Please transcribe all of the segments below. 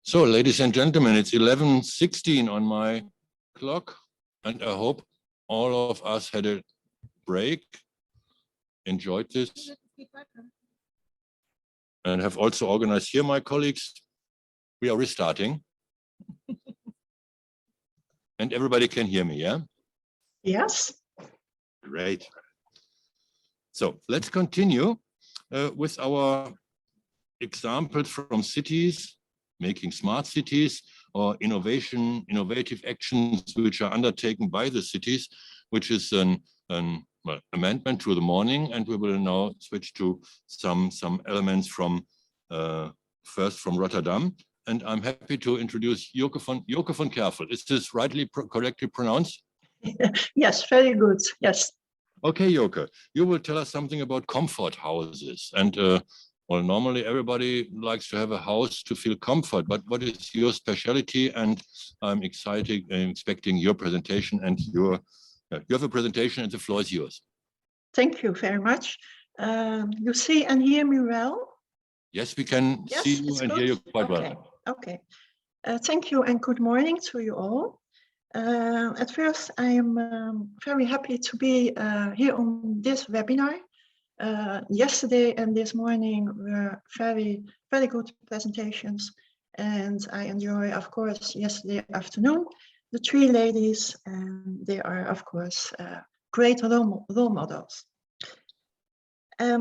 So, ladies and gentlemen, it's 11:16 on my clock, and I hope all of us had a break, enjoyed this, and have also organized here, my colleagues. We are restarting. And everybody can hear me, yeah? Yes. Great. So let's continue with our examples from cities, making smart cities, or innovative actions which are undertaken by the cities, which is an amendment to the morning. And we will now switch to some elements from first from Rotterdam. And I'm happy to introduce Joke van Kervel. Is this correctly pronounced? Yes, very good. Yes. Okay, Joke, you will tell us something about comfort houses. And well, normally everybody likes to have a house to feel comfort, but what is your specialty? And I'm expecting your presentation, and you have a presentation and the floor is yours. Thank you very much. You see and hear me well? Yes, we can see you and hear you quite well. Okay. Thank you and good morning to you all. At first, I am very happy to be here on this webinar. Yesterday and this morning were very, very good presentations. And I enjoy, of course, yesterday afternoon, the three ladies, and they are, of course, great role models. My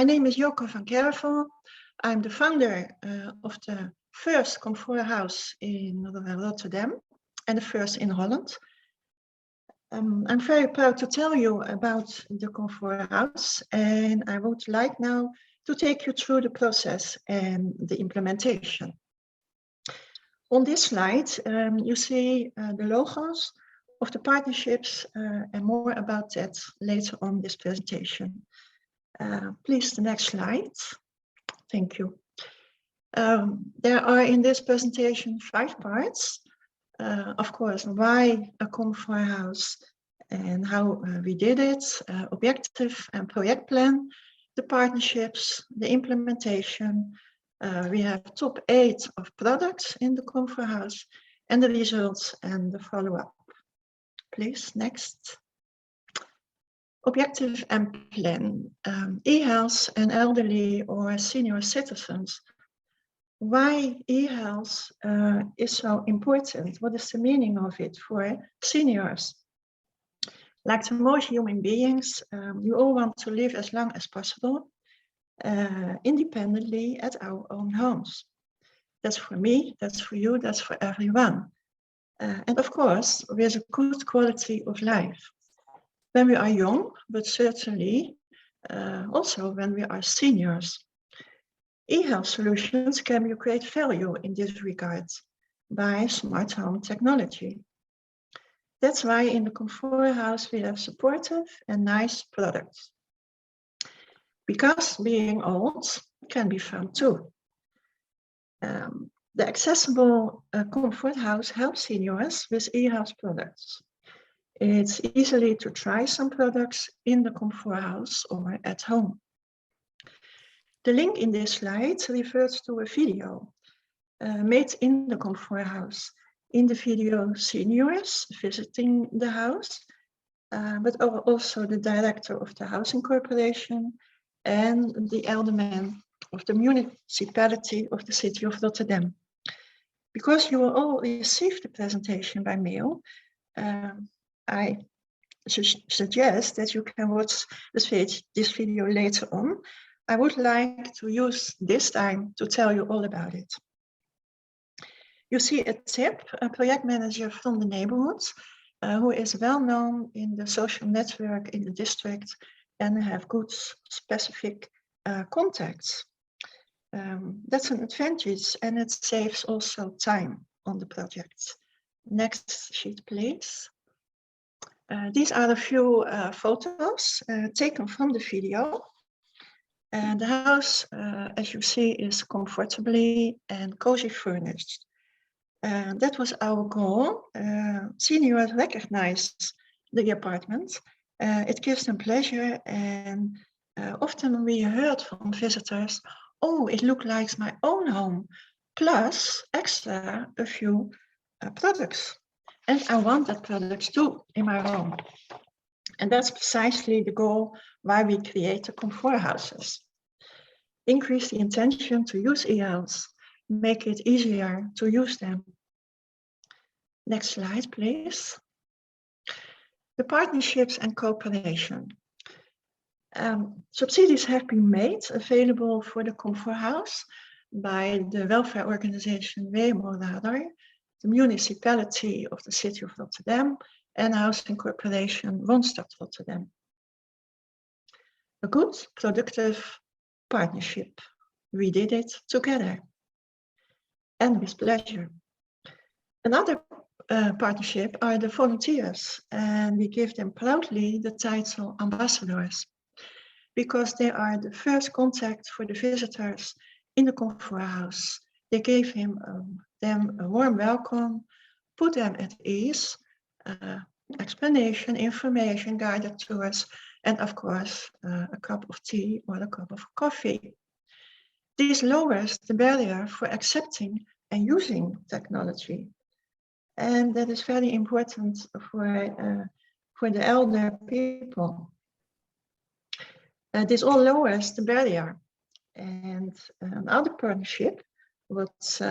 name is Joke van Kervel. I'm the founder of the first comfort house in Rotterdam and the first in Holland. I'm very proud to tell you about the comfort house, and I would like now to take you through the process and the implementation. On this slide, you see the logos of the partnerships and more about that later on this presentation. Please, the next slide. Thank you. There are in this presentation 5 parts. Of course, why a comfort house and how we did it, objective and project plan, the partnerships, the implementation. We have top 8 of products in the comfort house and the results and the follow-up. Please, next. Objective and plan. E-health and elderly or senior citizens. Why e-health is so important? What is the meaning of it for seniors? Like the most human beings, we all want to live as long as possible, independently at our own homes. That's for me, that's for you, that's for everyone. And of course, with a good quality of life. When we are young, but certainly also when we are seniors. E-health solutions can be of great value in this regard by smart home technology. That's why in the comfort house we have supportive and nice products. Because being old can be fun too. The accessible comfort house helps seniors with e-health products. It's easily to try some products in the comfort house or at home. The link in this slide refers to a video made in the comfort house. In the video, seniors visiting the house, but also the director of the housing corporation and the alderman of the municipality of the city of Rotterdam. Because you will all receive the presentation by mail, I suggest that you can watch this video later on. I would like to use this time to tell you all about it. You see a tip, a project manager from the neighborhood, who is well known in the social network in the district and have good specific contacts. That's an advantage, and it saves also time on the project. Next sheet, please. These are a few photos taken from the video. And the house, as you see, is comfortably and cozy furnished. That was our goal. Seniors recognize the apartment. It gives them pleasure, and often we heard from visitors, oh, it looked like my own home, plus extra a few products. And I want that products too in my home. And that's precisely the goal why we create the comfort houses. Increase the intention to use e-health, make it easier to use them. Next slide, please. The partnerships and cooperation. Subsidies have been made available for the comfort house by the welfare organization WeMo-Radar, the municipality of the city of Rotterdam, and housing corporation Woonstad Rotterdam. A good, productive partnership. We did it together and with pleasure. Another partnership are the volunteers, and we give them proudly the title ambassadors, because they are the first contact for the visitors in the comfort house. They gave them a warm welcome, put them at ease, explanation, information, guided tours, and of course, a cup of tea or a cup of coffee. This lowers the barrier for accepting and using technology. And that is very important for the elder people. This all lowers the barrier. And another partnership, what's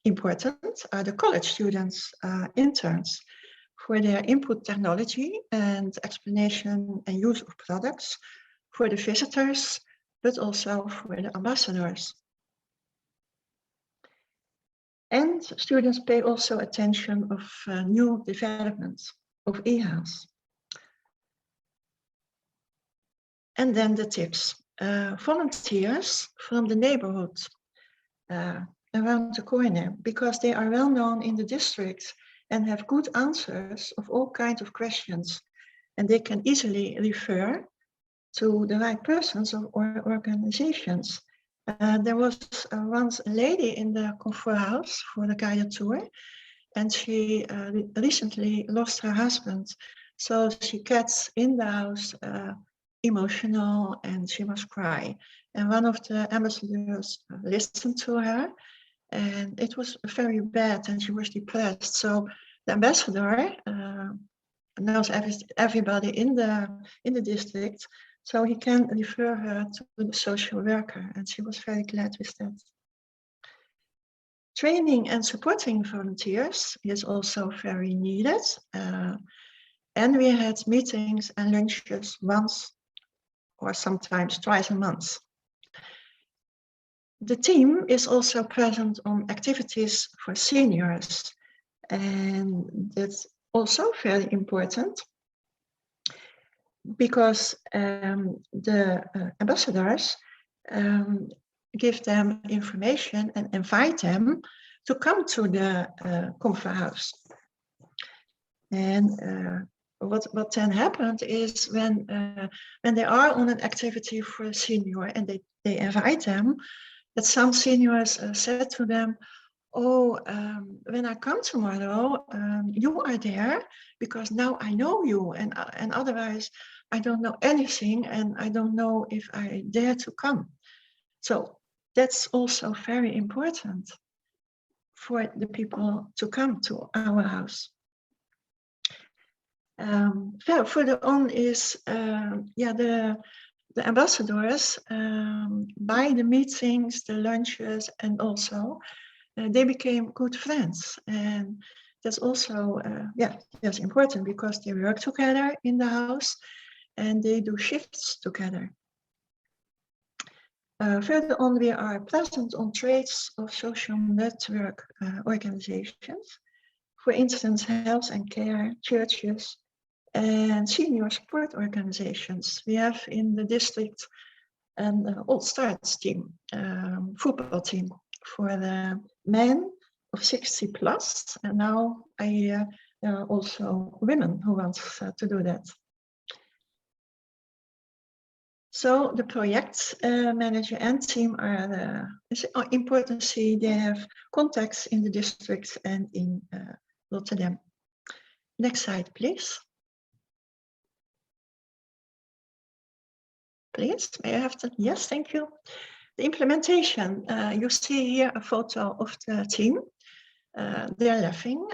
important, are the college students, interns, for their input technology and explanation and use of products for the visitors, but also for the ambassadors. And students pay also attention of new developments of e-health. And then the tips. Volunteers from the neighborhood around the corner, because they are well known in the district and have good answers of all kinds of questions. And they can easily refer to the right persons or organizations. There was once a lady in the comfort house for the guided tour, and she recently lost her husband. So she gets in the house emotional, and she must cry. And one of the ambassadors listened to her, and it was very bad, and she was depressed. So the ambassador knows everybody in the district, so he can refer her to the social worker, and she was very glad with that. Training and supporting volunteers is also very needed. And we had meetings and lunches once or sometimes twice a month. The team is also present on activities for seniors, and that's also very important, because the ambassadors give them information and invite them to come to the comfort house. And what then happened is when they are on an activity for a senior and they invite them, that some seniors said to them, oh, when I come tomorrow, you are there because now I know you, and otherwise I don't know anything, and I don't know if I dare to come. So that's also very important for the people to come to our house. Further on is the ambassadors, by the meetings, the lunches, and also they became good friends. And that's also that's important, because they work together in the house and they do shifts together. Further on, we are present on trades of social network organizations, for instance, health and care, churches, and senior support organizations. We have in the district an All Stars team, football team for the men of 60 plus, and now I hear there are also women who want to do that. So the project manager and team are it's important to see they have contacts in the district and in Rotterdam. Next slide, please. Please, may I have that? Yes, thank you. The implementation, you see here a photo of the team. They're laughing,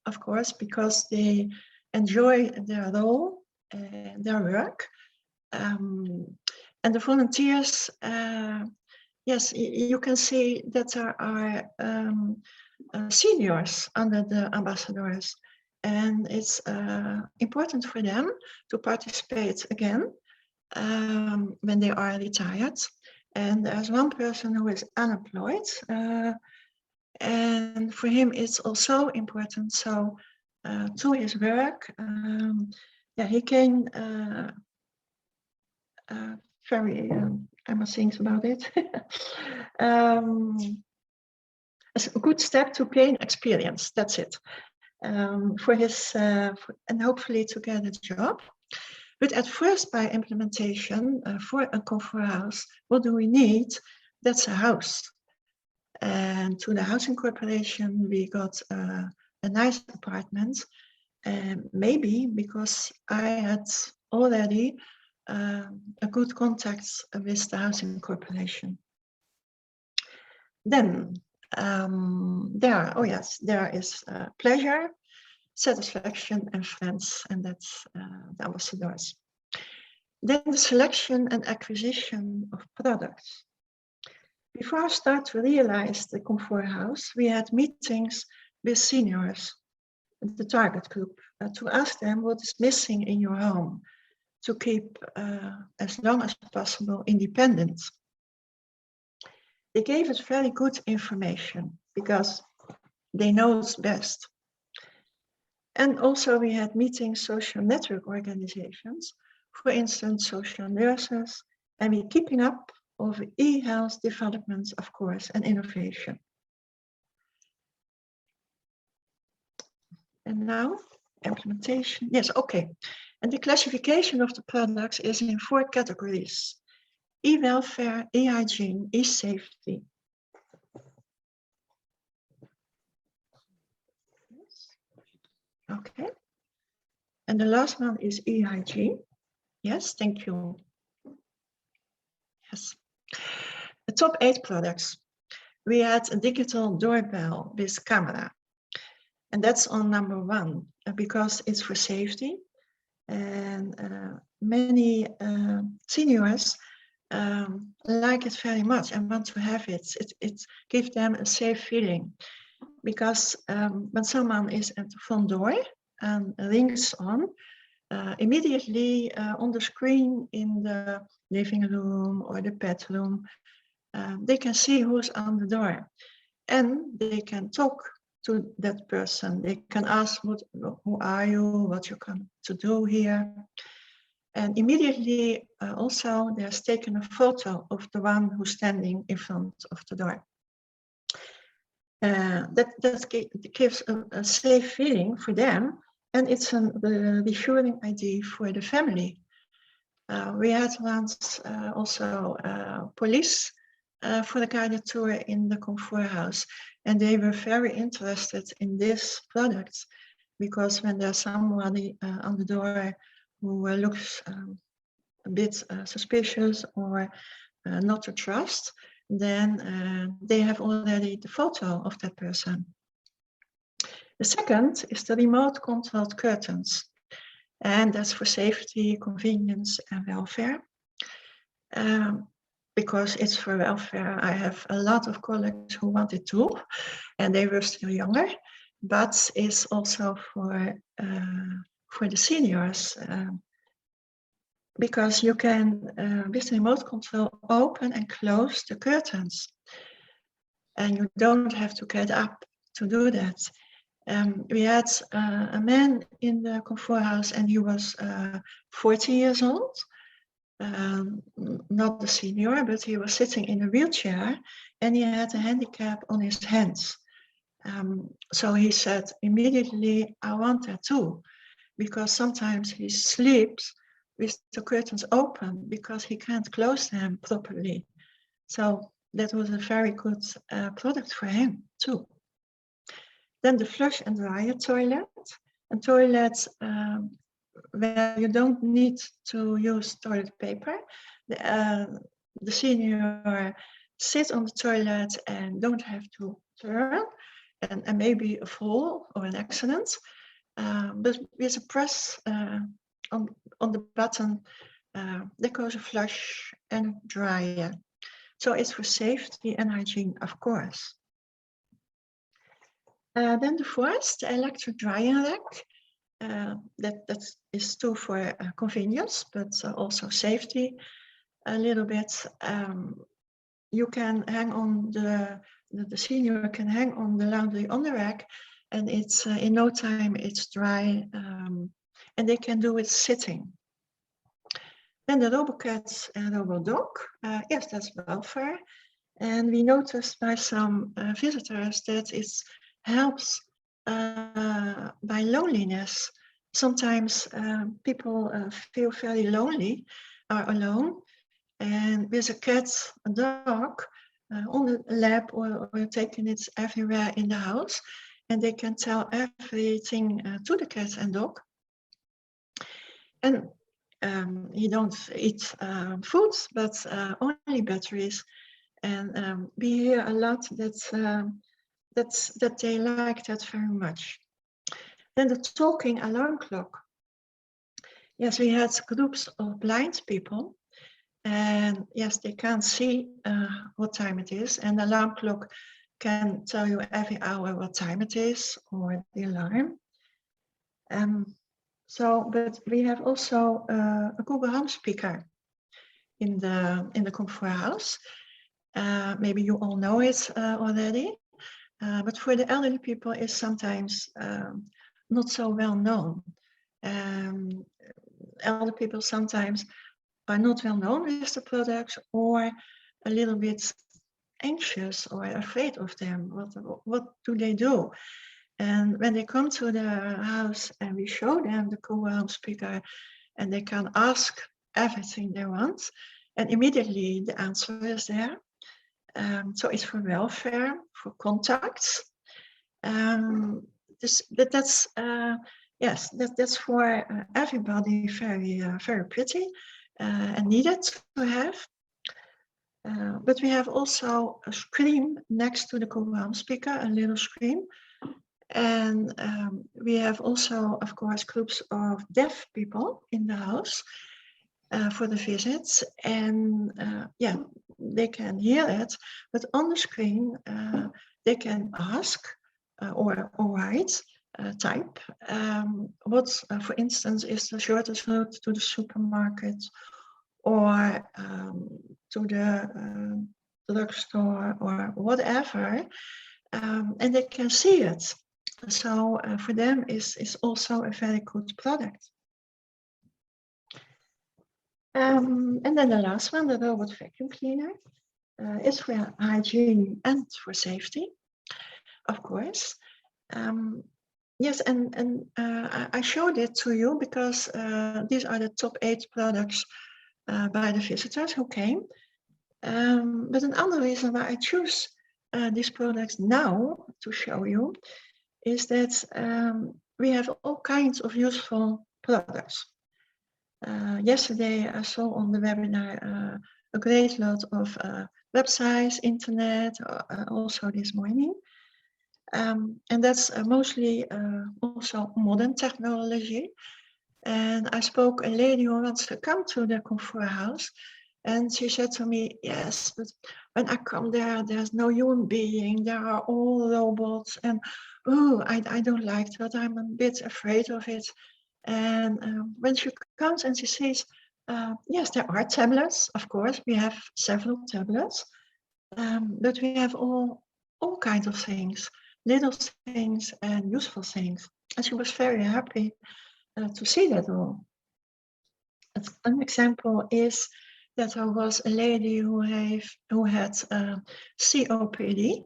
of course, because they enjoy their role, their work. And the volunteers, yes, you can see that there are seniors under the ambassadors. And it's important for them to participate again when they are retired. And there's one person who is unemployed. And for him, it's also important. So to his work, yeah, he can very, I must think about it. It's a good step to gain experience. That's it. For his, and hopefully to get a job. But at first, by implementation for a comfort house, what do we need? That's a house. And to the housing corporation, we got a nice apartment. Maybe because I had already a good contact with the housing corporation. Then there is pleasure, satisfaction, and friends, and that's the ambassadors. Then the selection and acquisition of products. Before I start to realize the comfort house, we had meetings with seniors, the target group, to ask them what is missing in your home to keep as long as possible independent. They gave us very good information because they know us best. And also we had meetings, social network organizations, for instance, social nurses, and we're keeping up of e-health developments, of course, and innovation. And now, implementation. Yes, okay. And the classification of the products is in 4 categories: e-welfare, e-hygiene, e-safety. Okay. And the last one is e-hygiene. Yes, thank you. Yes. The top 8 products. We had a digital doorbell with camera. And that's on number 1 because it's for safety. And many seniors like it very much and want to have it. It gives them a safe feeling. Because when someone is at the front door and rings on, immediately on the screen in the living room or the bedroom, they can see who's on the door. And they can talk to that person. They can ask, who are you? What you come to do here? And immediately also there's taken a photo of the one who's standing in front of the door. That gives a safe feeling for them, and it's a reassuring idea for the family. We had once also police for the guided tour in the comfort house, and they were very interested in this product because when there's somebody on the door who looks a bit suspicious or not to trust, then they have already the photo of that person. The second is the remote controlled curtains, and that's for safety, convenience, and welfare. Because it's for welfare, I have a lot of colleagues who wanted to, and they were still younger, but it's also for the seniors. Because you can, with the remote control, open and close the curtains. And you don't have to get up to do that. We had a man in the comfort house and he was 40 years old. Not the senior, but he was sitting in a wheelchair and he had a handicap on his hands. So he said immediately, I want that too, because sometimes he sleeps with the curtains open because he can't close them properly. So that was a very good product for him too. Then the flush and dryer toilet. A toilet where you don't need to use toilet paper. The senior sit on the toilet and don't have to turn and maybe a fall or an accident. But with a press on the button, there goes a flush and a dryer. So it's for safety and hygiene, of course. Then the fourth, the electric drying rack. That is too for convenience, but also safety a little bit. You can hang on the senior can hang on the laundry on the rack, and it's in no time it's dry, and they can do it sitting. Then the RoboCat and RoboDog, yes, that's welfare, and we noticed by some visitors that it helps by loneliness. Sometimes people feel very lonely, are alone, and with a cat, a dog, on the lap or taking it everywhere in the house, and they can tell everything to the cat and dog. And you don't eat foods, but only batteries. And we hear a lot that they like that very much. Then the talking alarm clock. Yes, we had groups of blind people, and yes, they can't see what time it is, and the alarm clock can tell you every hour what time it is, or the alarm. But we have also a Google Home speaker in the Comfort House. Maybe you all know it already, but for the elderly people, it's sometimes not so well known. Elder people sometimes are not well known with the products, or a little bit anxious or afraid of them. What do they do? And when they come to the house and we show them the Google Home speaker, and they can ask everything they want, and immediately the answer is there. So it's for welfare, for contacts. That's for everybody very pretty and needed to have. But we have also a screen next to the Google Home speaker, a little screen. And we have also, of course, groups of deaf people in the house for the visits. And they can hear it, but on the screen, they can ask or write, type what, for instance, is the shortest route to the supermarket, or to the drugstore, or whatever, and they can see it. So for them is also a very good product. And then the last one, the robot vacuum cleaner, is for hygiene and for safety, of course. Yes, and I showed it to you because these are the top 8 products by the visitors who came. But another reason why I choose these products now to show you is that we have all kinds of useful products. Yesterday I saw on the webinar a great lot of websites, internet, also this morning. And that's mostly also modern technology. And I spoke a lady who wants to come to the Comfort House, and she said to me, yes, but when I come there, there's no human being, there are all robots, and oh, I don't like that, I'm a bit afraid of it. And when she comes and she says, yes, there are tablets, of course, we have several tablets, but we have all kinds of things, little things and useful things. And she was very happy to see that all. An example is that there was a lady who had COPD,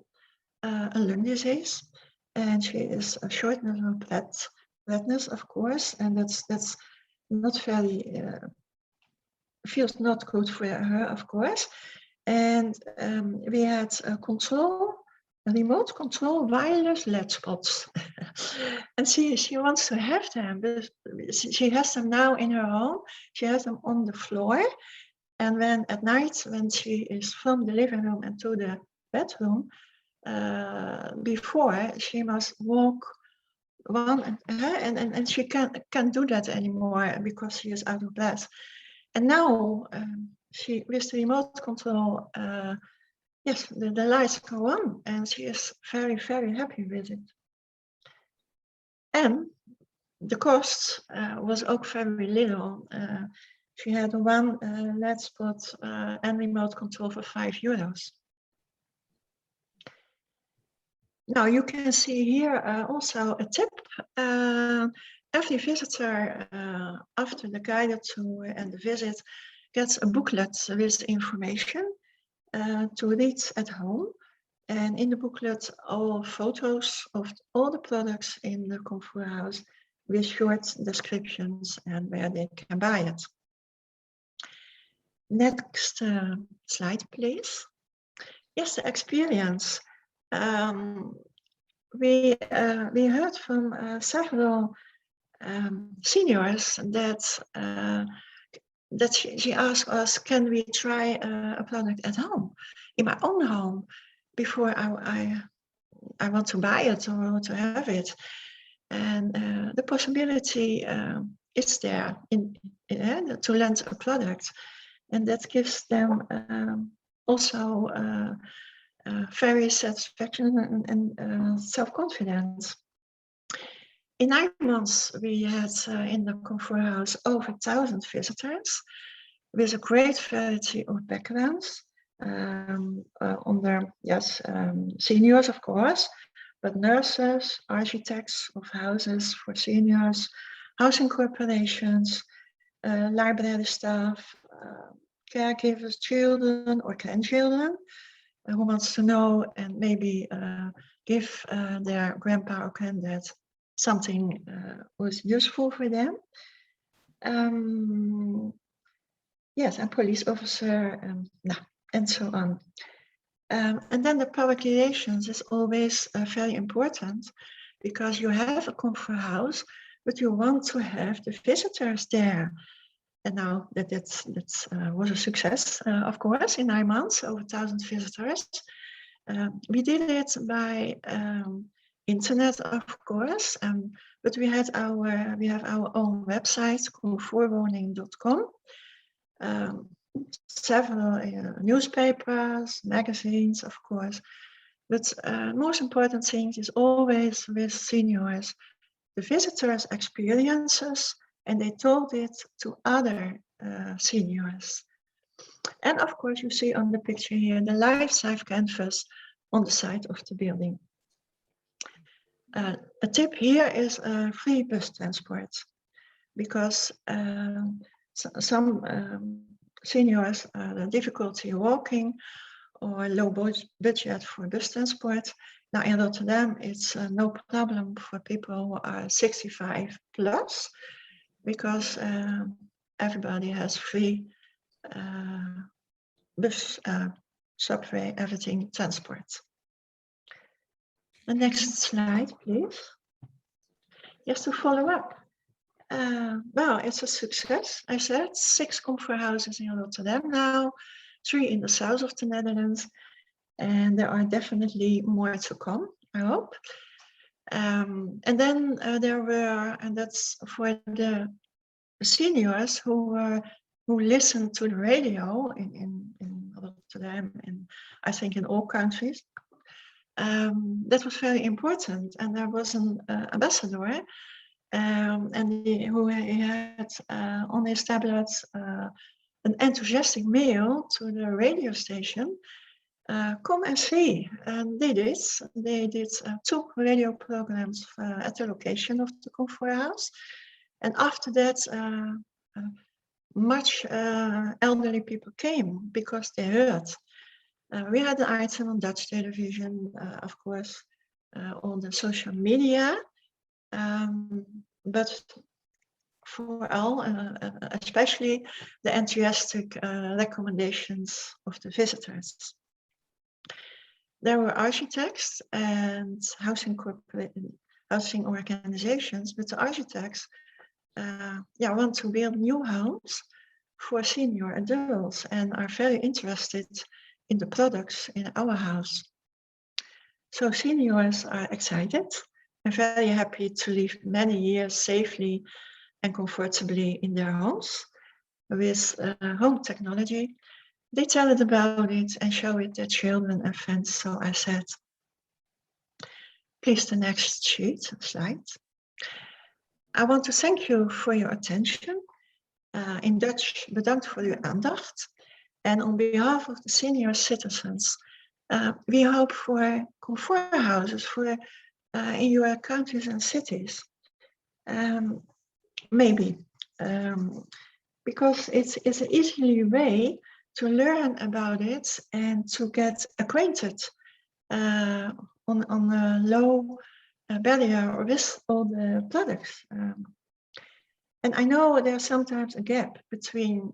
a lung disease, and she is a shortness of breathness, of course, and that's not very feels not good for her, of course. And we had a remote control wireless LED spots, and she wants to have them, but she has them now in her home. She has them on the floor, And when at night, when she is from the living room into the bedroom, before she must walk one, and she can't do that anymore because she is out of bed. And now she, with the remote control, yes, the lights go on, and she is very, very happy with it. And the cost was ook very little. She had one LED spot and remote control for €5. Now you can see here also a tip. Every visitor after the guided tour and the visit gets a booklet with information to read at home. And in the booklet, all photos of all the products in the Comfort House with short descriptions and where they can buy it. Next slide, please. Yes, the experience. We heard from several seniors that she asked us, can we try a product at home, in my own home, before I want to buy it or to have it. And the possibility is there to lend a product, and that gives them also very satisfaction and self-confidence. In 9 months, we had in the Comfort House over 1,000 visitors with a great variety of backgrounds. Under, yes, seniors, of course, but nurses, architects of houses for seniors, housing corporations, library staff, caregivers, children or grandchildren who wants to know and maybe give their grandpa or granddad something was useful for them. Yes, and police officer, and so on. And then the public relations is always very important, because you have a Comfort House, but you want to have the visitors there. And now that was a success, of course, in 9 months, over 1,000 visitors. We did it by internet, of course, but we have our own website, comfortwoning.com. Several newspapers, magazines, of course, but most important thing is always with seniors, the visitors' experiences, and they told it to other seniors. And of course, you see on the picture here the life-size canvas on the side of the building. A tip here is free bus transport, because some seniors have difficulty walking or low budget for bus transport. Now in Rotterdam, it's no problem for people who are 65 plus, because everybody has free bus, subway, everything transport. The next slide, please. Just to follow up. Well, it's a success. I said 6 Comfort Houses in Rotterdam now, 3 in the south of the Netherlands, and there are definitely more to come, I hope. And then there were, and that's for the seniors who listened to the radio in Rotterdam, and I think in all countries. That was very important, and there was an ambassador, and who had on his tablets an enthusiastic mail to the radio station. Come and see, and they did. They did 2 radio programs at the location of the Comfort House, and after that, much elderly people came because they heard. We had an item on Dutch television, of course, on the social media, but for all, especially the enthusiastic recommendations of the visitors. There were architects and housing organizations, but the architects want to build new homes for senior adults and are very interested in the products in our house. So seniors are excited and very happy to live many years safely and comfortably in their homes with home technology. They tell it about it and show it their children and friends. So I said, please the next slide. I want to thank you for your attention. In Dutch, bedankt voor uw aandacht. And on behalf of the senior citizens, we hope for comfort houses in your countries and cities. Maybe, because it's an easy way to learn about it and to get acquainted on a low barrier with all the products. And I know there's sometimes a gap between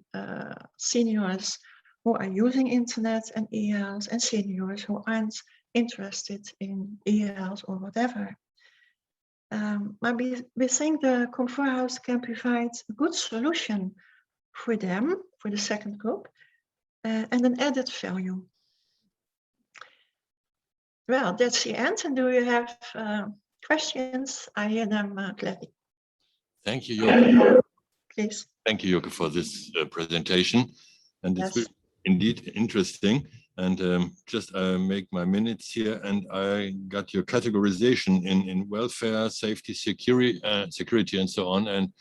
seniors who are using internet and e-health and seniors who aren't interested in e-health or whatever. But we think the Comfort House can provide a good solution for them, for the second group, and an added value. Well, that's the end. And do you have questions? I hear them gladly. Thank you, Joke. Please. Thank you, Joke, for this presentation. And Yes. it's indeed interesting. And just make my minutes here. And I got your categorization in welfare, safety, security, and so on. And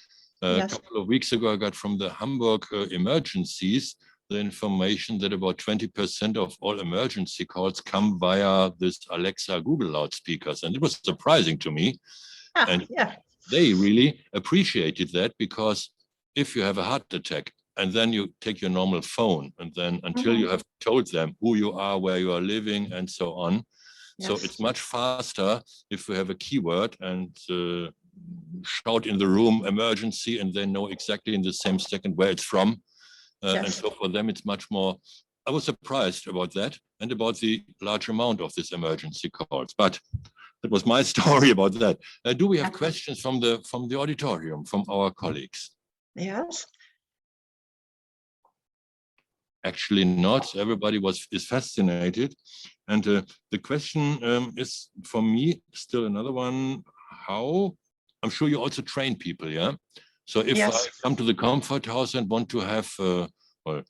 Yes. a couple of weeks ago, I got from the Hamburg emergencies the information that about 20% of all emergency calls come via this Alexa Google loudspeakers. And it was surprising to me. And yeah. they really appreciated that, because if you have a heart attack and then you take your normal phone and then until you have told them who you are, where you are living and so on. Yes. So it's much faster if we have a keyword and shout in the room emergency, and they know exactly in the same second where it's from. Yes. And so for them, it's much more. I was surprised about that and about the large amount of this emergency calls. But that was my story about that. Do we have questions from the auditorium, from our colleagues? Yes. Actually not. Everybody is fascinated. And the question is for me still another one. How? I'm sure you also train people, yeah? So if Yes. I come to the Comfort House and want to have, well,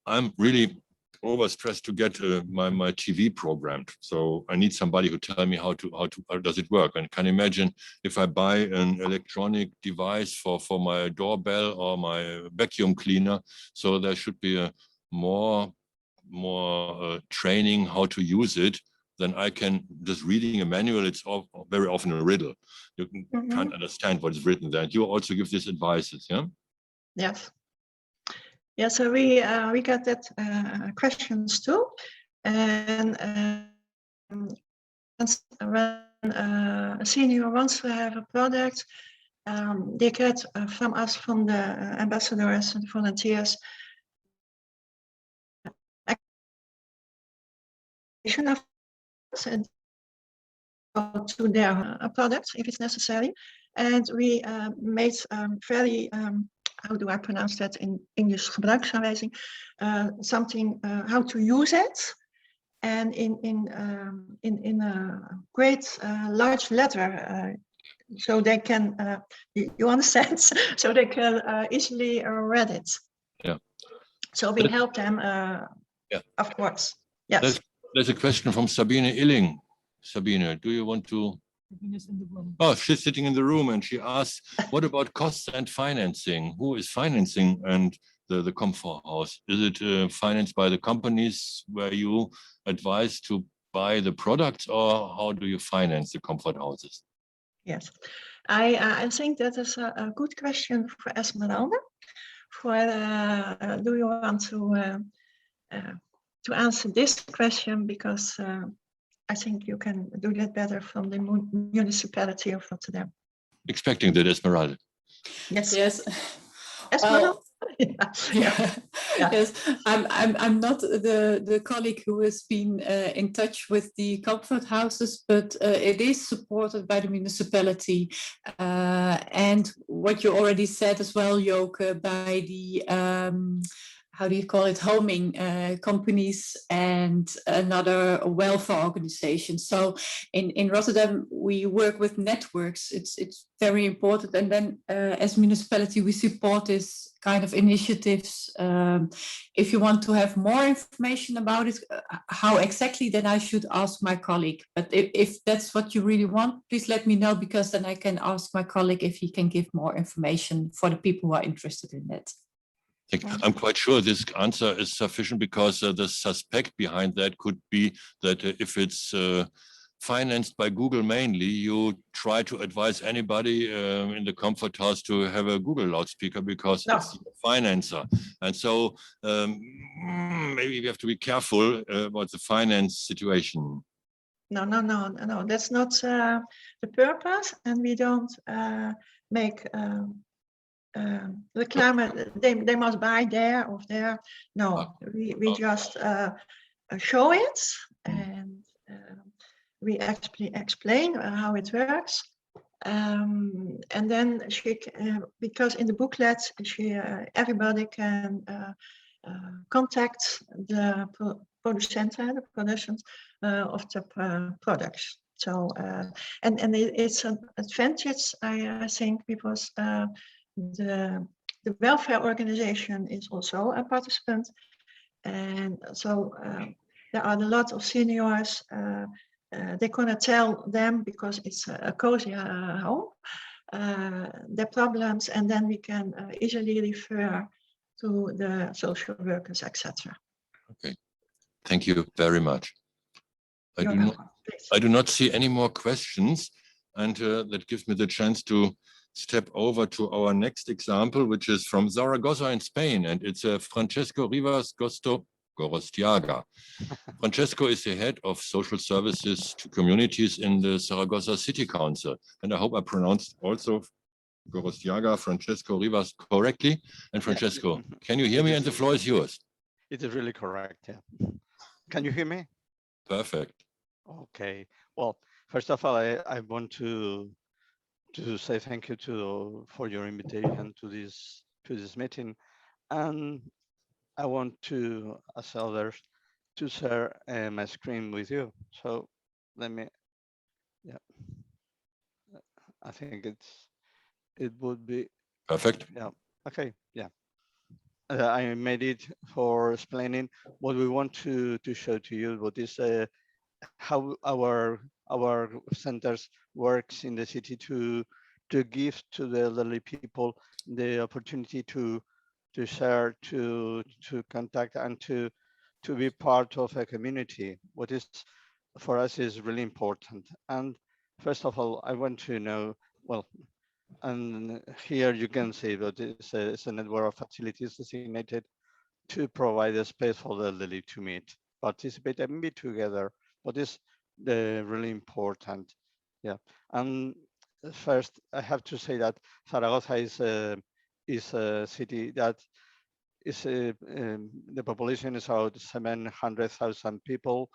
I'm really overstressed to get my TV programmed. So I need somebody who tell me how does it work. And can imagine if I buy an electronic device for my doorbell or my vacuum cleaner. So there should be a more training how to use it. Then I can just reading a manual. It's very often a riddle. You can't understand what is written there. You also give these advices, yeah? Yes. Yeah, so we got that questions too, and when a senior wants to have a product, they get from us, from the ambassadors and volunteers, and to their products if it's necessary, and we made very how do I pronounce that in English? Gebruiksaanwijzing. Something how to use it, and in a great large letter, so they can you understand, so they can easily read it. Yeah. So we help them. Yeah. Of course. Yes. There's a question from Sabine Illing. Sabine, do you want to? Sabine is in the room. Oh, she's sitting in the room, and she asks, what about costs and financing? Who is financing and the Comfort House? Is it financed by the companies where you advise to buy the products, or how do you finance the Comfort Houses? Yes, I think that is a good question for Esmeralda. Do you want to answer this question, because I think you can do that better from the municipality of Rotterdam. Expecting that, Esmeralda. Yes. Yes. Esmeralda? Yeah. Yeah. Yeah. Yes, I'm not the colleague who has been in touch with the comfort houses, but it is supported by the municipality. And what you already said as well, Joke, by the how do you call it, homing companies and another welfare organization. So in Rotterdam, we work with networks. It's very important. And then as municipality, we support this kind of initiatives. If you want to have more information about it, how exactly, then I should ask my colleague. But if that's what you really want, please let me know, because then I can ask my colleague if he can give more information for the people who are interested in that. I'm quite sure this answer is sufficient, because the suspect behind that could be that if it's financed by Google mainly, you try to advise anybody in the comfort house to have a Google loudspeaker, because it's the financer. And so maybe we have to be careful about the finance situation. No, that's not the purpose, and we don't make reclame. They must buy there or there. No, we just show it, and we explain how it works. And then because in the booklet, everybody can contact the producers of the products. So and it's an advantage, I think, because the welfare organization is also a participant, and so there are a lot of seniors. They cannot tell them, because it's a cozy home, their problems, and then we can easily refer to the social workers, etc. Okay, thank you very much. I do not see any more questions, and that gives me the chance to step over to our next example, which is from Zaragoza in Spain, and it's Francesco Rivas Gorostiaga. Francesco is the head of social services to communities in the Zaragoza City Council, and I hope I pronounced also Gorostiaga, Francesco Rivas correctly. And Francesco, yeah. Can you hear me? And the floor is yours. It is really correct, yeah. Can you hear me? Perfect. Okay. Well, first of all, I want to say thank you for your invitation to this meeting, and I want to, as others, to share my screen with you. So let me, yeah. I think it would be perfect. Yeah. Okay. Yeah. I made it for explaining what we want to show to you. What is how our centers works in the city to give to the elderly people the opportunity to share, to contact, and to be part of a community. What is for us is really important. And first of all, I want to know, well, and here you can see that it's a network of facilities designated to provide a space for the elderly to meet, participate, and be together. What is really important? Yeah. And first, I have to say that Zaragoza is a city that is the population is about 700,000 people,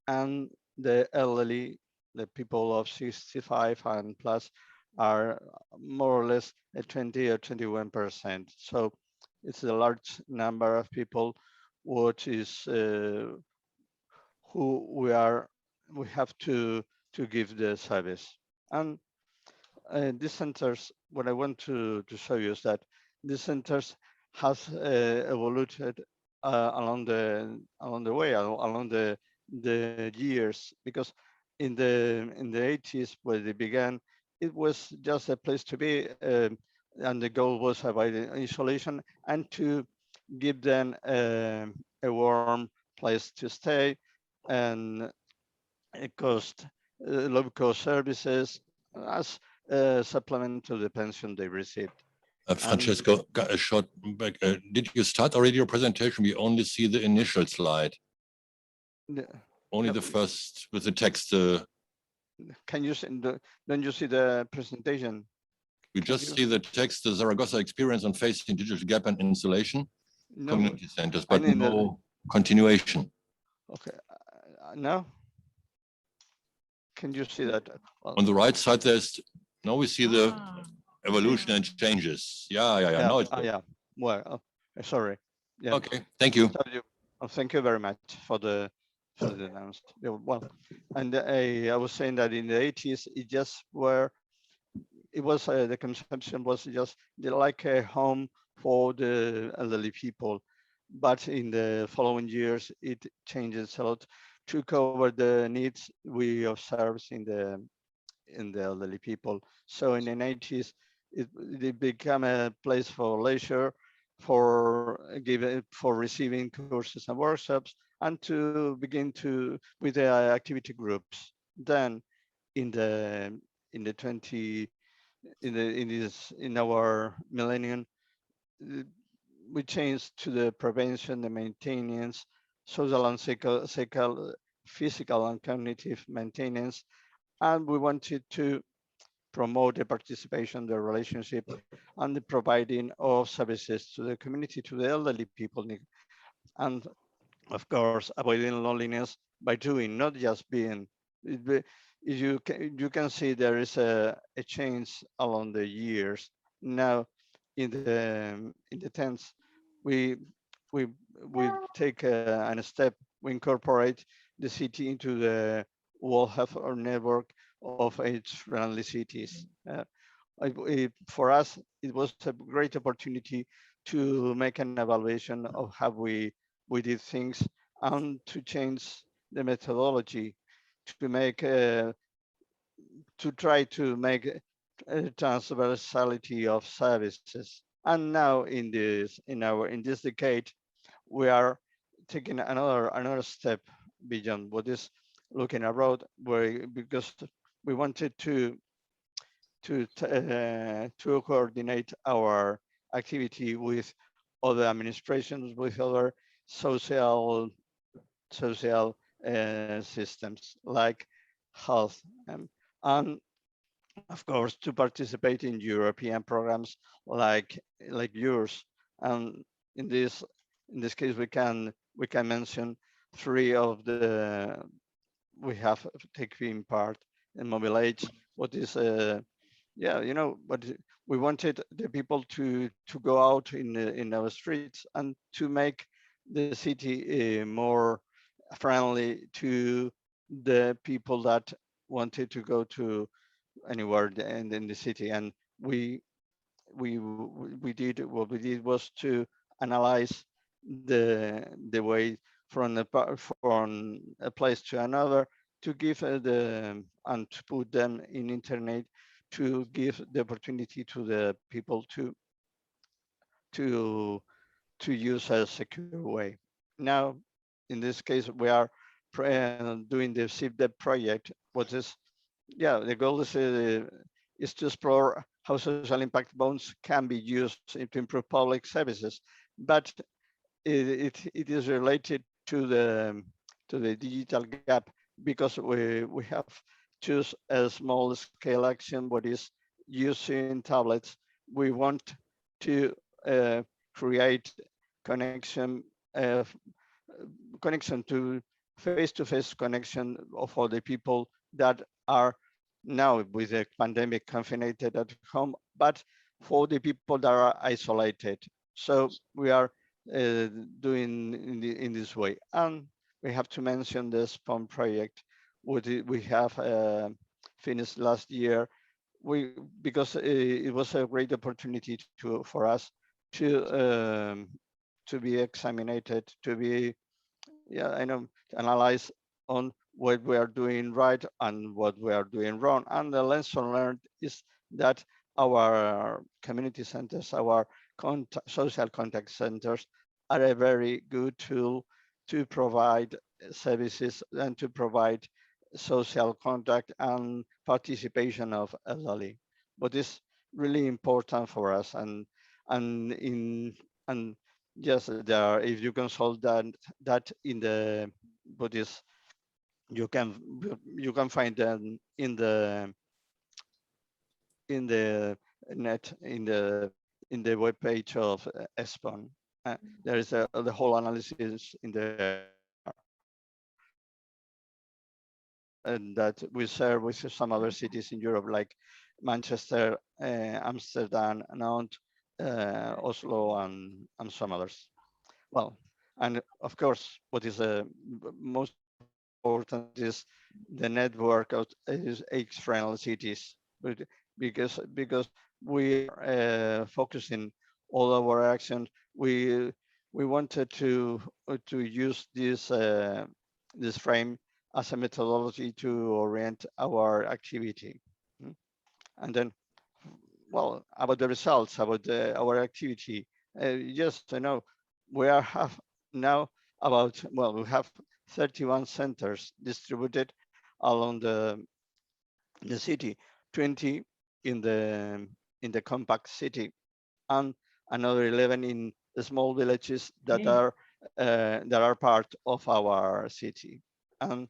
and the elderly, the people of 65 and plus, are more or less at 20 or 21%. So it's a large number of people, which is who we have to give the service. And these centers, what I want to show you is that these centers has evolved along the way, along the years, because in the 80s, where they began, it was just a place to be, and the goal was about isolation and to give them a warm place to stay, and it cost low-cost services as a supplement to the pension they received. Francesco, a short back. Did you start already your presentation? We only see the initial slide. Only the first with the text. Can you see don't you see the presentation? We just see the text, the Zaragoza experience on facing digital gap and installation, No, community centers, I but mean, no continuation. okay, now can you see that? Well, On the right side, now we see the evolution and changes. Yeah. yeah, Now it's yeah. Well, sorry. Yeah. okay. Thank you. Thank you very much for the announcement. Yeah, well, and I was saying that in the 80s, it was the consumption was just like a home for the elderly people, but in the following years, it changes a lot to cover the needs we observe in the elderly people. So in the 90s, it became a place for leisure, for receiving courses and workshops, and to begin to with the activity groups. Then in the 20 in our millennium, uh, we changed to the prevention, the maintenance, social and physical and cognitive maintenance, and we wanted to promote the participation, the relationship, and the providing of services to the community, to the elderly people, and of course, avoiding loneliness by doing, not just being. You can see there is a change along the years. Now, in the tense, we we we take a step. We incorporate the city into the World Health Network of age-friendly cities. For us, it was a great opportunity to make an evaluation of how we did things and to change the methodology to make to try to make a transversality of services. And now in this decade, we are taking another step beyond what is looking abroad, where because we wanted to coordinate our activity with other administrations, with other social systems like health, and of course to participate in European programs like yours. And in this case, we can mention three of the we have taken part in Mobilage. What is yeah, but we wanted the people to go out in our streets and to make the city more friendly to the people that wanted to go to anywhere in the city. And we did what we did was to analyze the way from a place to another, to give and to put them in internet, to give the opportunity to the people to to use a secure way. Now, in this case, we are doing the SIPDEP project. What is, yeah, the goal is to explore how social impact bonds can be used to improve public services, but it is related to the digital gap, because we have choose a small scale action, what is using tablets. We want to create connection connection to face-to-face connection of all the people that are now with the pandemic confined at home, but for the people that are isolated. So we are doing in this way. And we have to mention the SPON project, which we have finished last year. Because it was a great opportunity for us to be examined, to be, yeah, I know, analyze on what we are doing right and what we are doing wrong. And the lesson learned is that our community centers, our social contact centers are a very good tool to provide services and to provide social contact and participation of elderly. What is really important for us, and yes, there are, if you can solve that in the what is you can find them in the net in the web page of ESPON. There is the whole analysis in there, and that we share with some other cities in Europe, like Manchester, Amsterdam, Nantes, Oslo, and some others. Well, and of course, what is most important is the network of age-friendly cities, because we are focusing all our action. We wanted to use this frame as a methodology to orient our activity. And then, well, about the results, about our activity, just to know, we have now about, well, we have 31 centers distributed along the city, 20 in the compact city, and another 11 in the small villages that are part of our city. And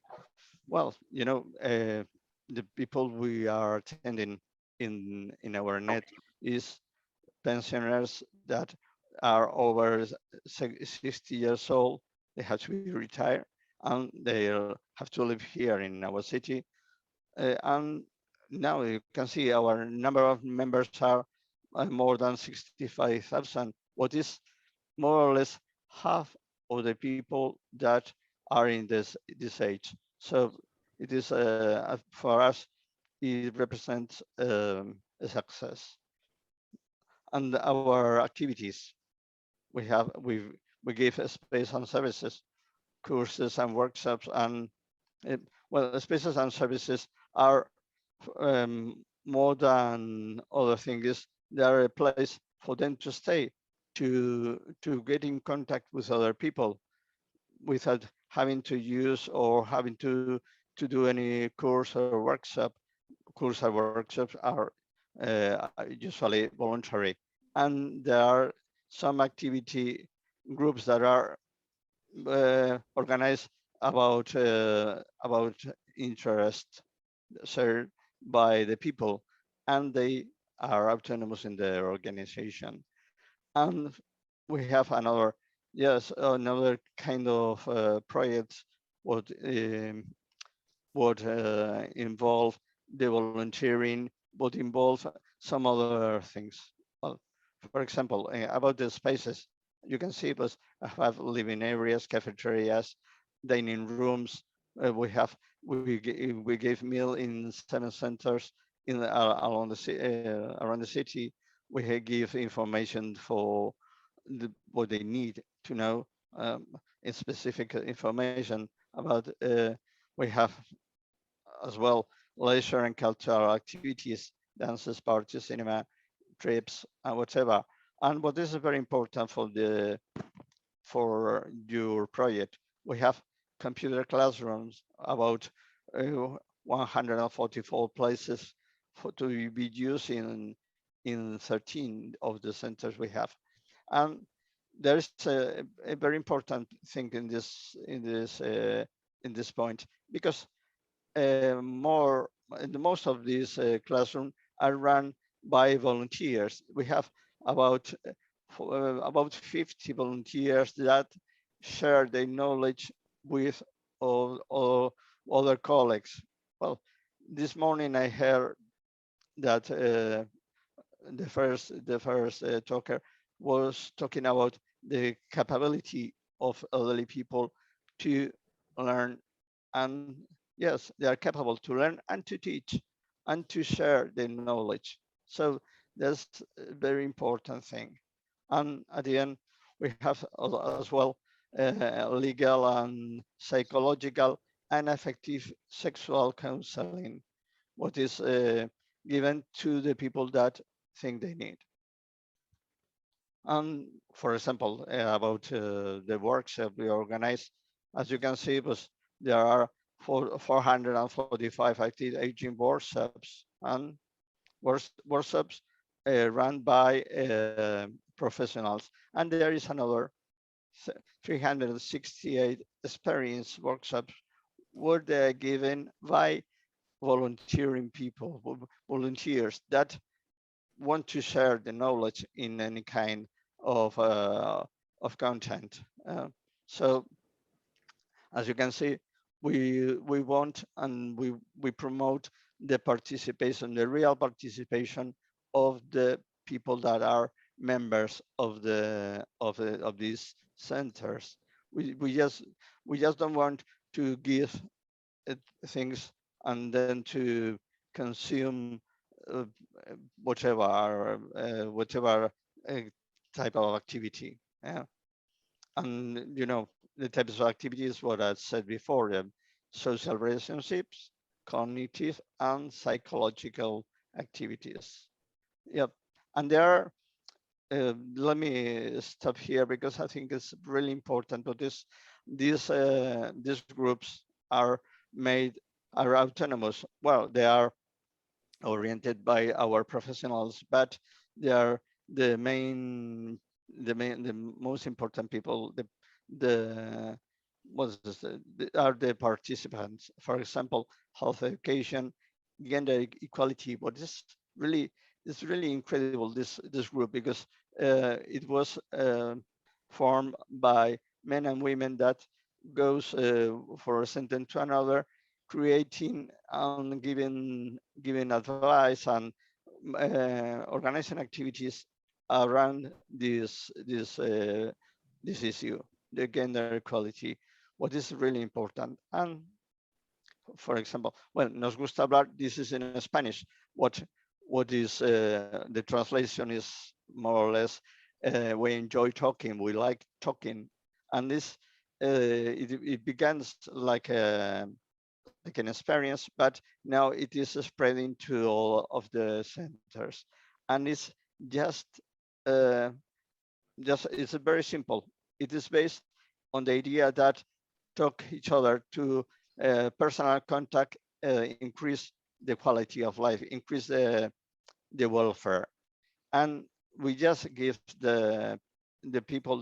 well, you know, the people we are attending in our net is pensioners that are over 60 years old. They have to be retired, and they have to live here in our city. And now you can see our number of members are more than 65,000. What is more or less half of the people that are in this age. So it is for us, it represents a success. And our activities, we give space and services, courses and workshops, and well, spaces and services are more than other things. They are a place for them to stay, to get in contact with other people without having to use or having to do any course or workshop. Course or workshops are usually voluntary, and there are some activity groups that are organized about interest shared by the people, and they are autonomous in their organization. And we have another, yes, another kind of project what involve the volunteering, but involve some other things. Well, for example, about the spaces, you can see us have living areas, cafeterias, dining rooms. We gave meal in 7 centers in around the city. We give information for what they need to know, in specific information about. We have as well leisure and cultural activities, dances, parties, cinema, trips, and whatever. And what is very important for your project, we have computer classrooms, about 144 places to be used in 13 of the centers we have. And there's a very important thing in this point, because most of these classrooms are run by volunteers. We have about 50 volunteers that share their knowledge with all other colleagues. Well, this morning I heard that the first talker was talking about the capability of elderly people to learn, and yes, they are capable to learn and to teach and to share their knowledge. So that's a very important thing. And at the end, we have as well legal and psychological and effective sexual counseling, what is given to the people that think they need. And for example, about the workshop we organize, as you can see, there are 445 active aging workshops, and workshops run by professionals. And there is another 368 experience workshops where they are given by volunteering people, volunteers that want to share the knowledge in any kind of content. So as you can see, we want and we promote the participation, the real participation of the people that are members of these centers. We just don't want to give things and then to consume uh, whatever uh, type of activity. Yeah. And the types of activities, what I said before, social relationships, cognitive and psychological activities. Yep. And there are, let me stop here because I think it's really important. But these groups are made are autonomous. Well, they are oriented by our professionals, but they are the main, the most important people. The what's this, are the participants. For example, health education, gender equality. What is really it's really incredible, this group, because it was formed by men and women that goes for a sentence to another, creating and giving advice and organizing activities around this issue, the gender equality, what is really important. And for example, well, nos gusta hablar, this is in Spanish. What is the translation is more or less, we enjoy talking, we like talking. And this it begins like an experience, but now it is spreading to all of the centers. And it's just uh, it's very simple. It is based on the idea that talk each other to personal contact, increase the quality of life, increase the welfare. And we just give the people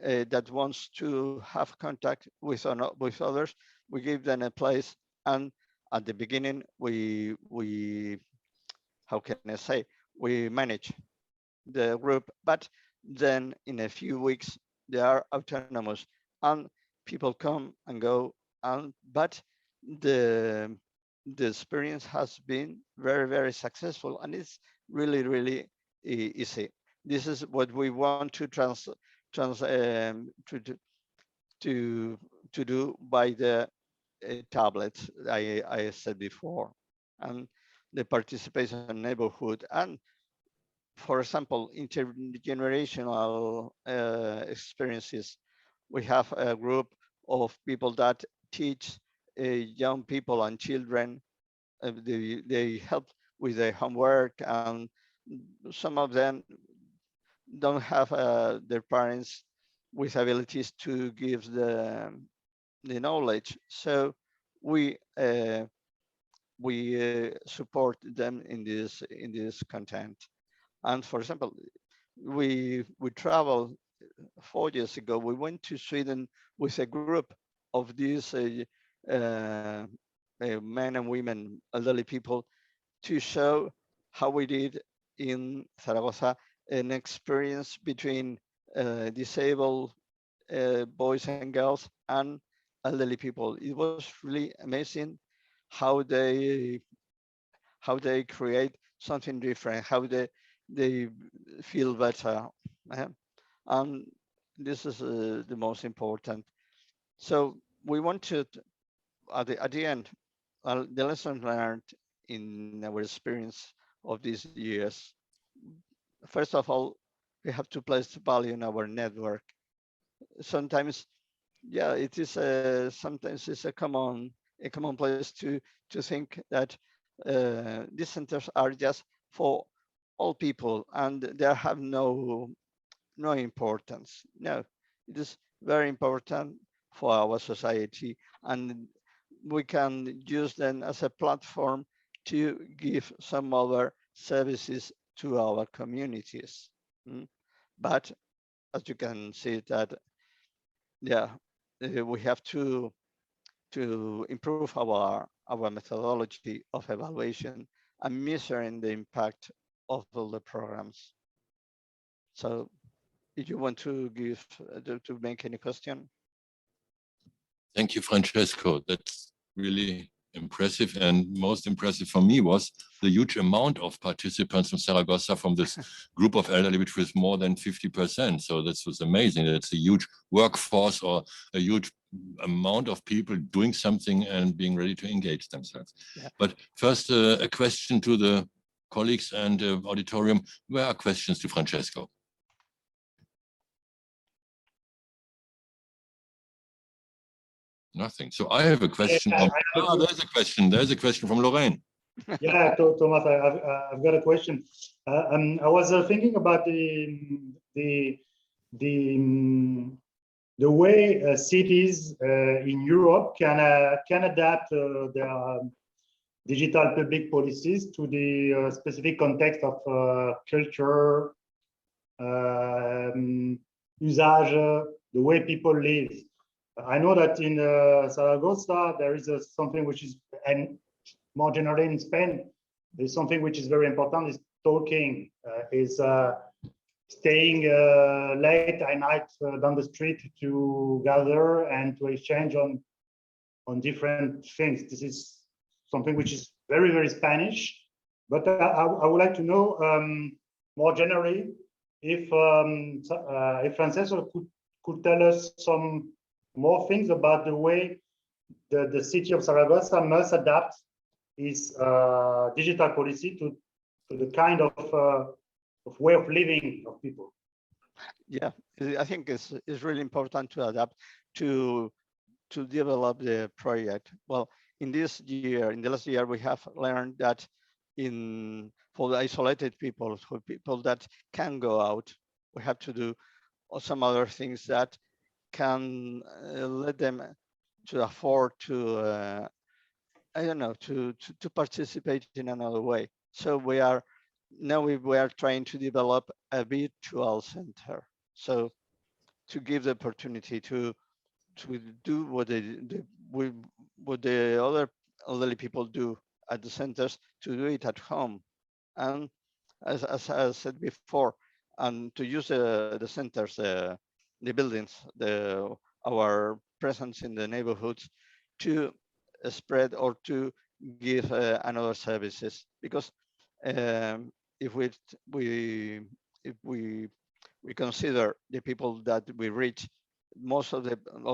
that wants to have contact with others, we give them a place. And at the beginning, we how can I say, we manage the group, but then in a few weeks they are autonomous and people come and go. And but the the experience has been very, very successful, and it's really, really easy. This is what we want to trans to to do by the tablets I said before, and the participation neighborhood. And for example, intergenerational experiences. We have a group of people that teach young people and children. They help with their homework, and some of them don't have their parents with abilities to give the knowledge. So we uh, we support them in this content. And for example, we traveled 4 years ago. We went to Sweden with a group of these uh, men and women, elderly people, to show how we did in Zaragoza an experience between disabled boys and girls and elderly people. It was really amazing how they create something different, how they feel better. uh, and this is the most important. So we wanted at the end, the lessons learned in our experience of these years. First of all, we have to place value in our network. Sometimes, yeah, it is sometimes it's a common place to think that these centers are just for all people and they have no importance. No, it is very important for our society, and we can use them as a platform to give some other services to our communities. Mm. But as you can see that, yeah, we have to improve our methodology of evaluation and measuring the impact of all the programs. So if you want to give to make any question. Thank you, Francesco. That's really impressive. And most impressive for me was the huge amount of participants from Saragossa from this group of elderly, which was more than 50%. So this was amazing. It's a huge workforce or a huge amount of people doing something and being ready to engage themselves. Yeah. But first, a question to the colleagues and auditorium. Where are questions to Francesco? Nothing. So I have a question. There's a question. There's a question from Lorraine. Yeah, Thomas, I've got a question. I was thinking about the way cities in Europe can adapt their digital public policies to the specific context of culture, usage, the way people live. I know that in Zaragoza there is something which is, and more generally in Spain, there's something which is very important, is talking, is staying late at night down the street to gather and to exchange on different things. This is something which is very, very Spanish. But I would like to know more generally if Francesco could tell us some more things about the way the city of Zaragoza must adapt its digital policy to the kind of way of living of people. Yeah, I think it's really important to adapt to develop the project. Well, in the last year, we have learned that for the isolated people, for people that can go out, we have to do some other things that can let them to afford to I don't know, to participate in another way. So we are trying to develop a virtual center. So to give the opportunity to do what the other elderly people do at the centers, to do it at home. And as I said before, and to use the centers, the buildings, our presence in the neighborhoods to spread or to give another services, because if we consider the people that we reach, most of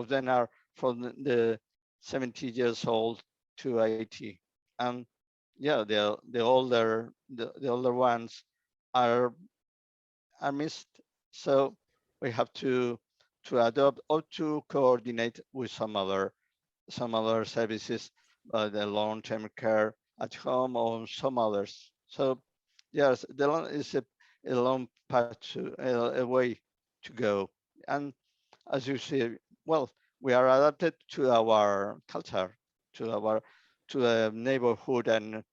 them are from the 70 years old to 80, and yeah, the older ones are missed. So we have to adopt or to coordinate with some other services, the long-term care at home or some others. So yes, the long is a long path a way to go. And as you see, well, we are adapted to our culture, to the neighborhood and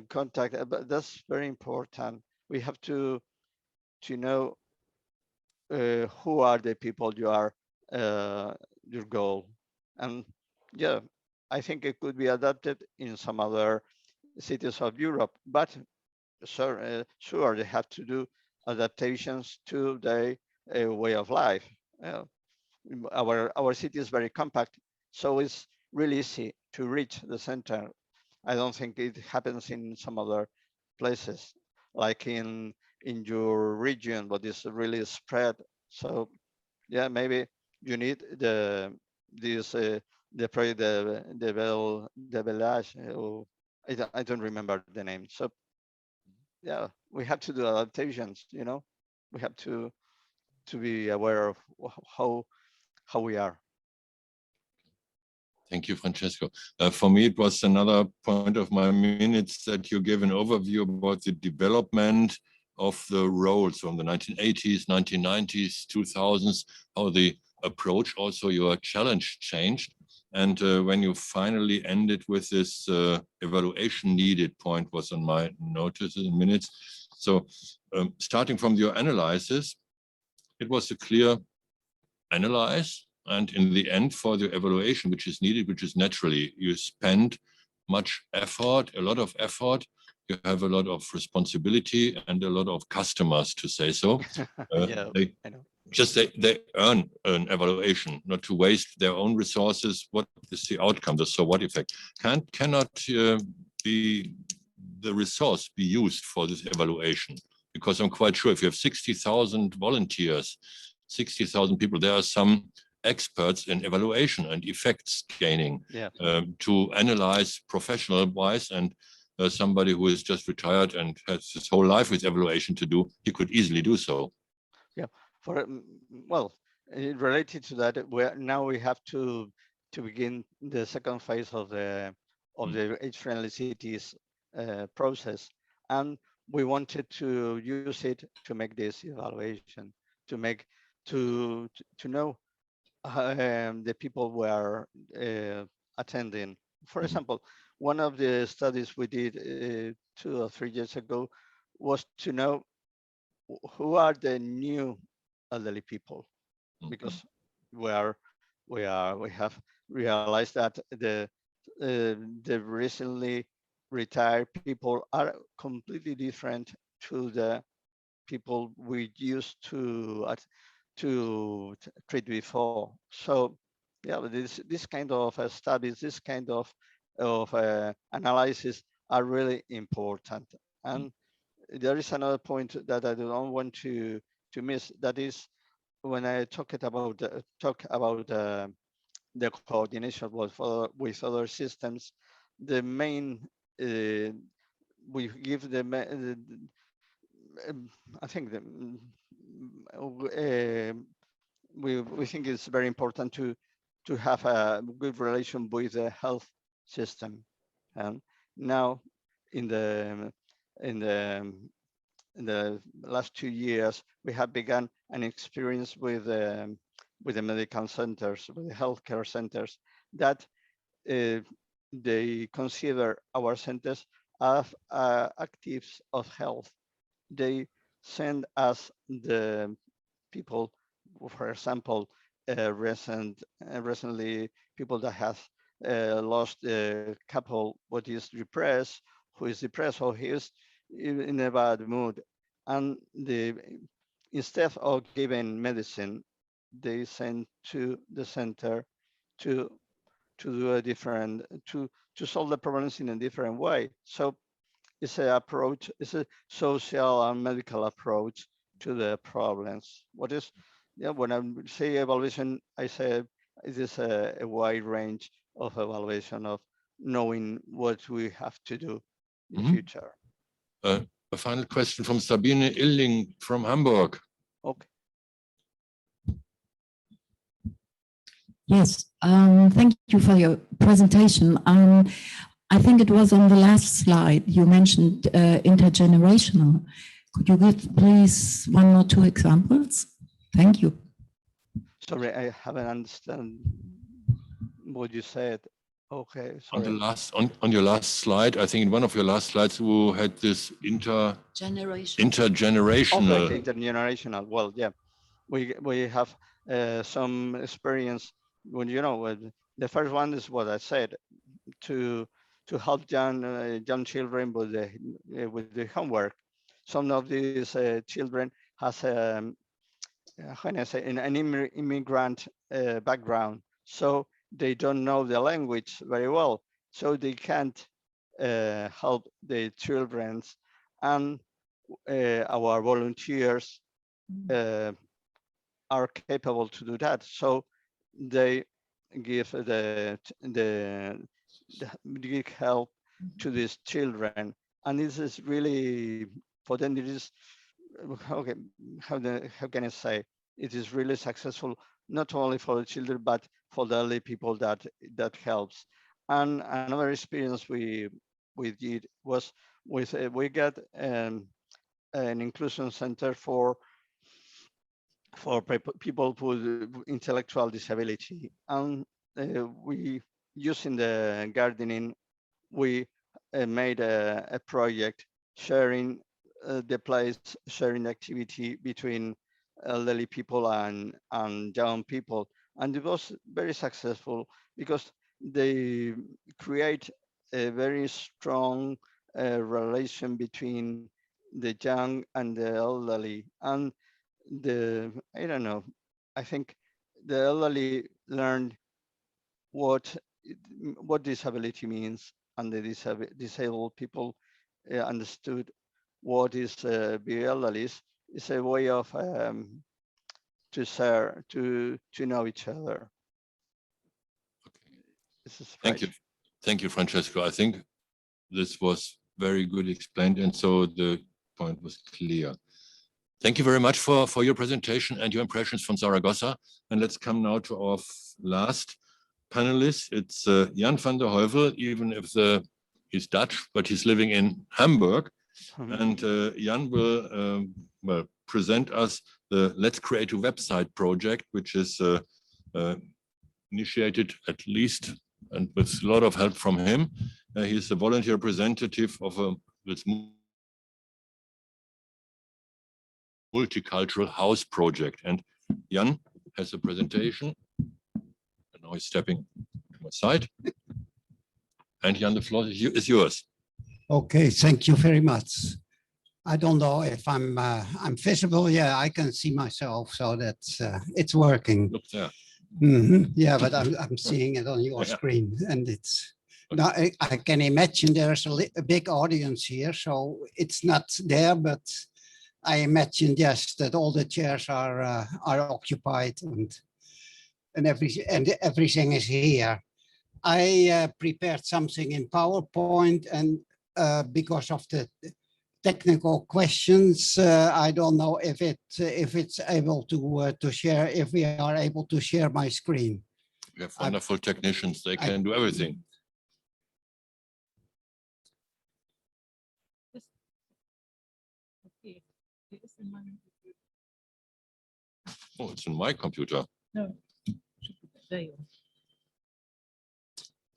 contact. But that's very important. We have to know who are the people you are, your goal. And yeah, I think it could be adapted in some other cities of Europe, but sure, they have to do adaptations to their way of life. Our city is very compact, so it's really easy to reach the center. I don't think it happens in some other places, like in your region, but it's really spread. So yeah, maybe you need the project, the village, or I don't remember the name. So yeah, we have to do adaptations. We have to be aware of how we are. Thank you, Francesco. For me, it was another point of my minutes that you gave an overview about the development of the roles from the 1980s, 1990s, 2000s, how the approach, also your challenge changed. And when you finally ended with this evaluation needed point was on my notices in minutes. So starting from your analysis, it was a clear analyze. And in the end, for the evaluation, which is needed, which is naturally, you spend much effort, a lot of effort you have a lot of responsibility and a lot of customers, to say so. Yeah, They I know. just they earn an evaluation, not to waste their own resources. What is the outcome? The so what effect cannot be the resource be used for this evaluation, because I'm quite sure if you have 60,000 volunteers, 60,000 people, there are some experts in evaluation and effects gaining, Yeah. to analyze professional wise, and somebody who is just retired and has his whole life with evaluation to do, he could easily do so. Yeah. For well, related to that, now we have to begin the second phase of the age-friendly cities process, and we wanted to use it to make this evaluation, to make to know the people were attending. For example, one of the studies we did 2 or 3 years ago was to know who are the new elderly people, because we have realized that the recently retired people are completely different to the people we used to treat before. So yeah, this kind of studies, this kind of analysis are really important. And there is another point that I don't want to miss. That is when I talk about the coordination with other systems. The main we give I think we think it's very important to have a good relation with the health system. And now in the in the in the last 2 years, we have begun an experience with the medical centers, with the healthcare centers, that they consider our centers as actives of health. They send us the people, for example, recently people that have lost a couple what is depressed, who is depressed or he is in a bad mood, and instead of giving medicine, they send to the center to do a different to solve the problems in a different way. So it's an approach, it's a social and medical approach to the problems. What is, yeah, when I say evaluation, I say it is a wide range of evaluation of knowing what we have to do in the future. A final question from Sabine Illing from Hamburg. Okay. Yes, thank you for your presentation. I think it was on the last slide you mentioned intergenerational. Could you give please 1 or 2 examples? Thank you. Sorry, I haven't understand what you said. Okay, sorry. On your last slide, I think in one of your last slides, you had this intergenerational. Okay, intergenerational. Well, yeah, we have some experience when the first one is what I said, to help young children with the homework. Some of these children has how can I say, an immigrant background, so they don't know the language very well, so they can't help the children, and our volunteers are capable to do that. So they give the big help to these children, and this is really for them. It is okay. How can I say? It is really successful, not only for the children but for the elderly people that helps. And another experience we did was with we got an inclusion center for people with intellectual disability, and we using the gardening, we made a project sharing the place, sharing activity between elderly people and young people, and it was very successful because they create a very strong relation between the young and the elderly, and I don't know, I think the elderly learned what disability means, and the disabled people understood what is be elderly. Is a way of to share, to know each other. Thank you. Thank you, Francesco. I think this was very good explained, and so the point was clear. Thank you very much for your presentation and your impressions from Zaragoza. And let's come now to our last panelist. It's Jan van der Heuvel, even if he's Dutch, but he's living in Hamburg. And Jan will well, present us the Let's Create a Website project, which is initiated at least and with a lot of help from him. He's a volunteer representative of this multicultural house project. And Jan has a presentation. And now he's stepping to my side. And Jan, the floor is yours. Okay, thank you very much. I don't know if I'm visible. Yeah, I can see myself, so that's it's working. Look there. Yeah, but I'm seeing it on your screen, and it's now I can imagine there's a big audience here, so it's not there, but I imagine just that all the chairs are occupied and everything is here. I prepared something in PowerPoint, and because of the technical questions, I don't know if it's able to share, if we are able to share my screen. We have wonderful technicians, they can do everything. Oh, it's in my computer. No.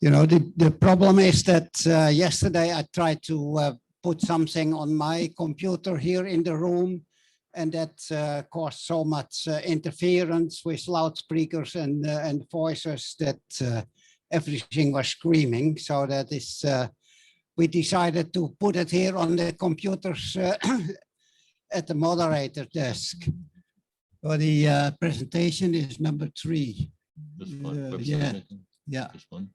You know, the problem is that yesterday I tried to put something on my computer here in the room, and that caused so much interference with loudspeakers and voices that everything was screaming. So that is, we decided to put it here on the computers at the moderator desk. So the presentation is number 3. This one, yeah. This one.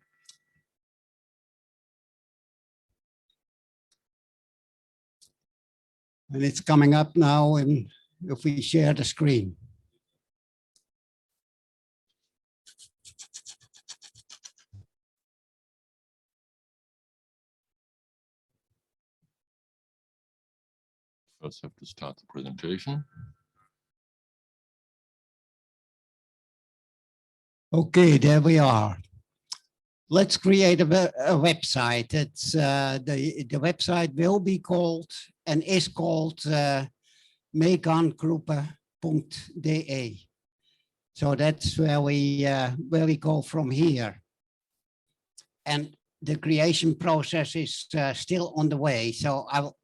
And it's coming up now, and if we share the screen. First have to start the presentation. Okay, there we are. Let's create a website. It's the website will be called and is called meegangroepen.de. So that's where we go from here. And the creation process is still on the way. So I'll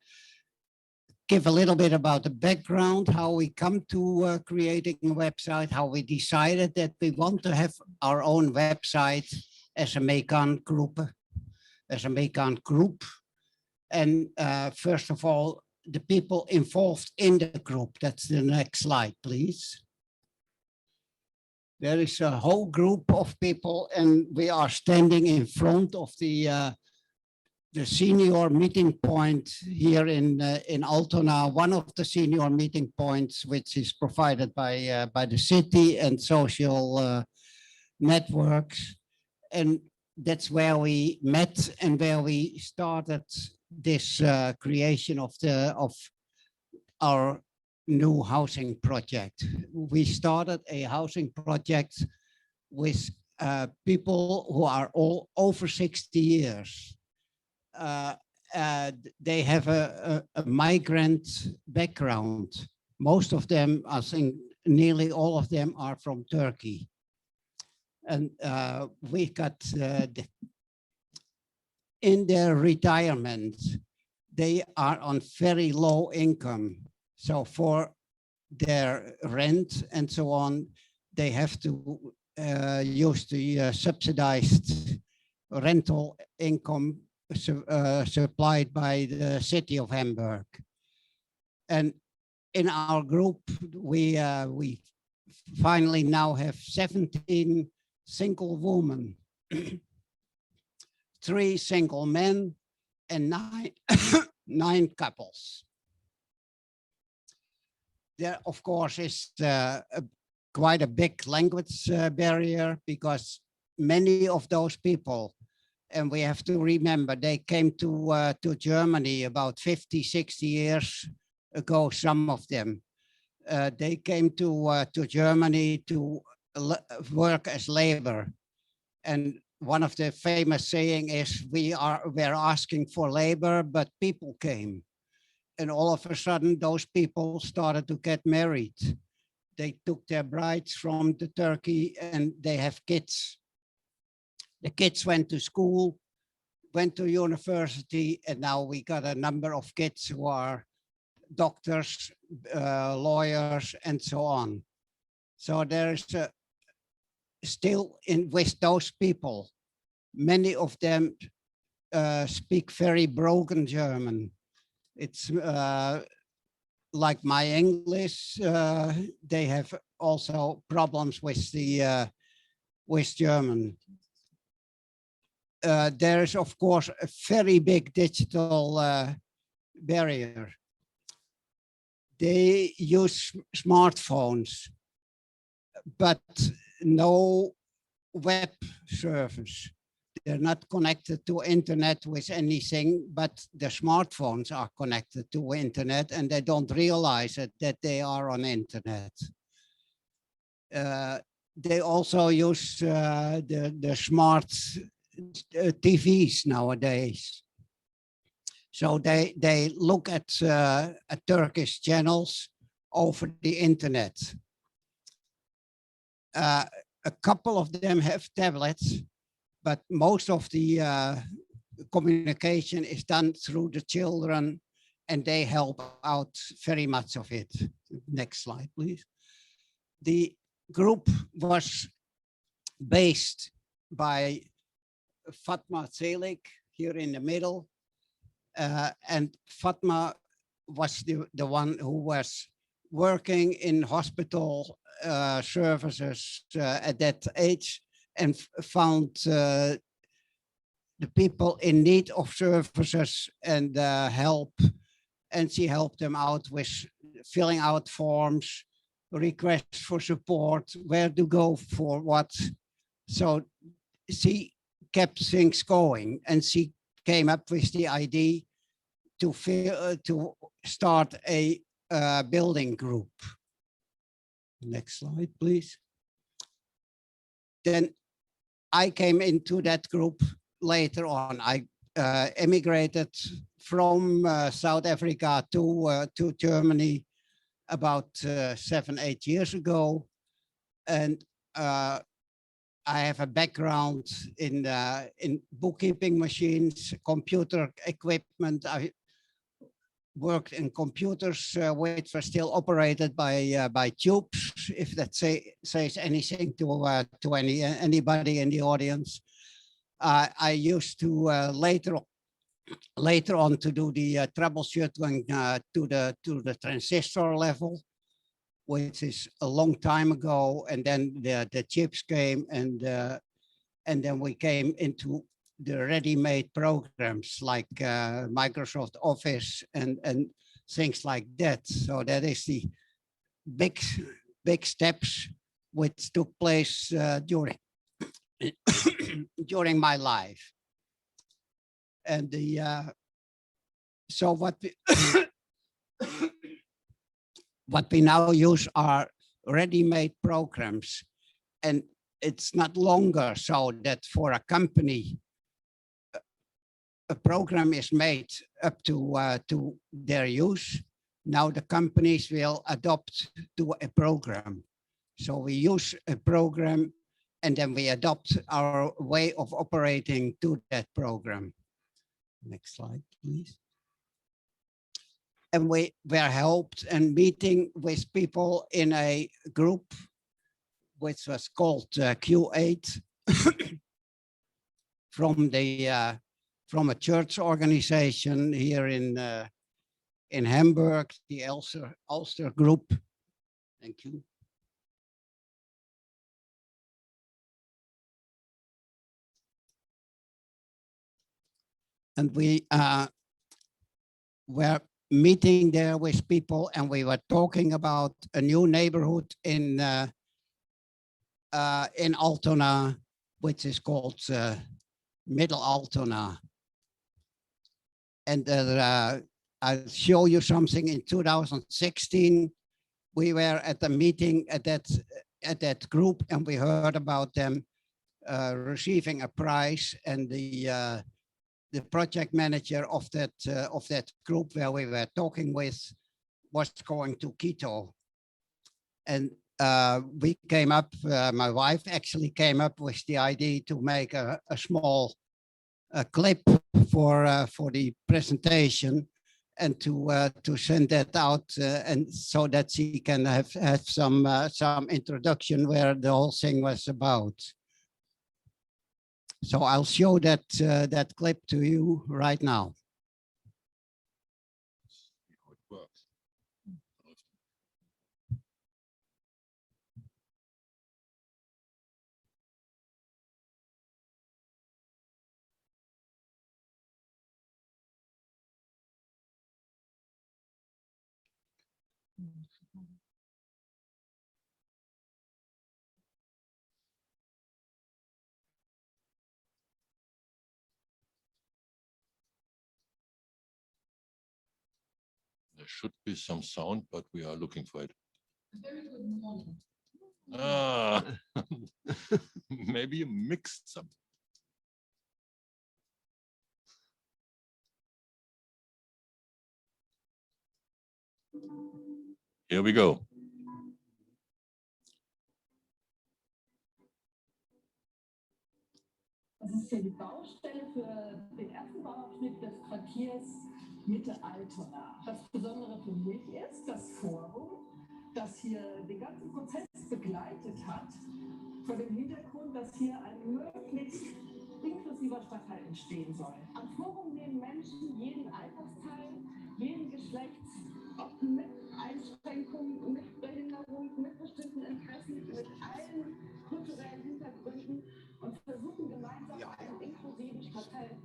give a little bit about the background, how we come to creating a website, how we decided that we want to have our own website as a Meegan group, And first of all, the people involved in the group. That's the next slide, please. There is a whole group of people, and we are standing in front of the senior meeting point here in Altona, one of the senior meeting points, which is provided by the city and social networks. And that's where we met and where we started this creation of our new housing project. We started a housing project with people who are all over 60 years. They have a migrant background. Most of them, I think nearly all of them, are from Turkey. And we got in their retirement, they are on very low income. So for their rent and so on, they have to use the subsidized rental income supplied by the city of Hamburg. And in our group, we finally now have 17 single women, 3 single men, and 9 couples. There, of course, is quite a big language barrier, because many of those people, and we have to remember, they came to Germany about 50, 60 years ago, some of them. They came to Germany to work as labor. And one of the famous saying is, we're asking for labor, but people came. And all of a sudden, those people started to get married. They took their brides from the Turkey, and they have kids. The kids went to school, went to university, and now we got a number of kids who are doctors, lawyers, and so on. So there's still with those people, many of them speak very broken German. It's like my English. They have also problems with the with German. There is, of course, a very big digital barrier. They use smartphones, but no web service. They're not connected to internet with anything, but the smartphones are connected to internet, and they don't realize it, that they are on internet. They also use the smart TVs nowadays. So they look at Turkish channels over the internet. A couple of them have tablets, but most of the communication is done through the children, and they help out very much of it. Next slide, please. The group was based by Fatma Zelik here in the middle. And Fatma was the one who was working in hospital services at that age, and found the people in need of services and help. And she helped them out with filling out forms, requests for support, where to go for what. So she kept things going, and she came up with the idea to start a building group. Next slide, please. Then I came into that group later on. I emigrated from South Africa to Germany about 7, 8 years ago, and I have a background in bookkeeping machines, computer equipment. I worked in computers which were still operated by tubes, if that says anything to anybody in the audience. I used to later on to do the troubleshooting to the transistor level, which is a long time ago, and then the chips came, and then we came into the ready-made programs like Microsoft Office and things like that. So that is the big steps which took place during during my life. And so what we now use are ready-made programs, and it's not longer so that for a company a program is made up to their use. Now the companies will adopt to a program. So we use a program, and then we adopt our way of operating to that program. Next slide, please. And we were helped and meeting with people in a group which was called Q8 from from a church organization here in Hamburg, the Ulster group. Thank you. And we were meeting there with people, and we were talking about a new neighborhood in Altona, which is called Middle Altona. And I'll show you something. In 2016, we were at a meeting at that group, and we heard about them receiving a prize, and the project manager of that group where we were talking with was going to Quito. And we came up, my wife actually came up with the idea to make a small clip for the presentation, and to send that out, and so that she can have some introduction where the whole thing was about. So I'll show that clip to you right now. There should be some sound, but we are looking for it. Very good morning. Ah, maybe you mixed some. Here we go. Das ist hier die Baustelle für den ersten Bauabschnitt des Quartiers Mitte Altona. Das Besondere für mich ist das Forum, das hier den ganzen Prozess begleitet hat, vor dem Hintergrund, dass hier ein möglichst inklusiver Stadtteil entstehen soll. Am Forum nehmen Menschen jeden Alters teil, jeden Geschlechts, ob mit Einschränkungen, mit Behinderung, mit bestimmten Interessen, mit allen kulturellen Hintergründen und versuchen gemeinsam einen inklusiven Stadtteil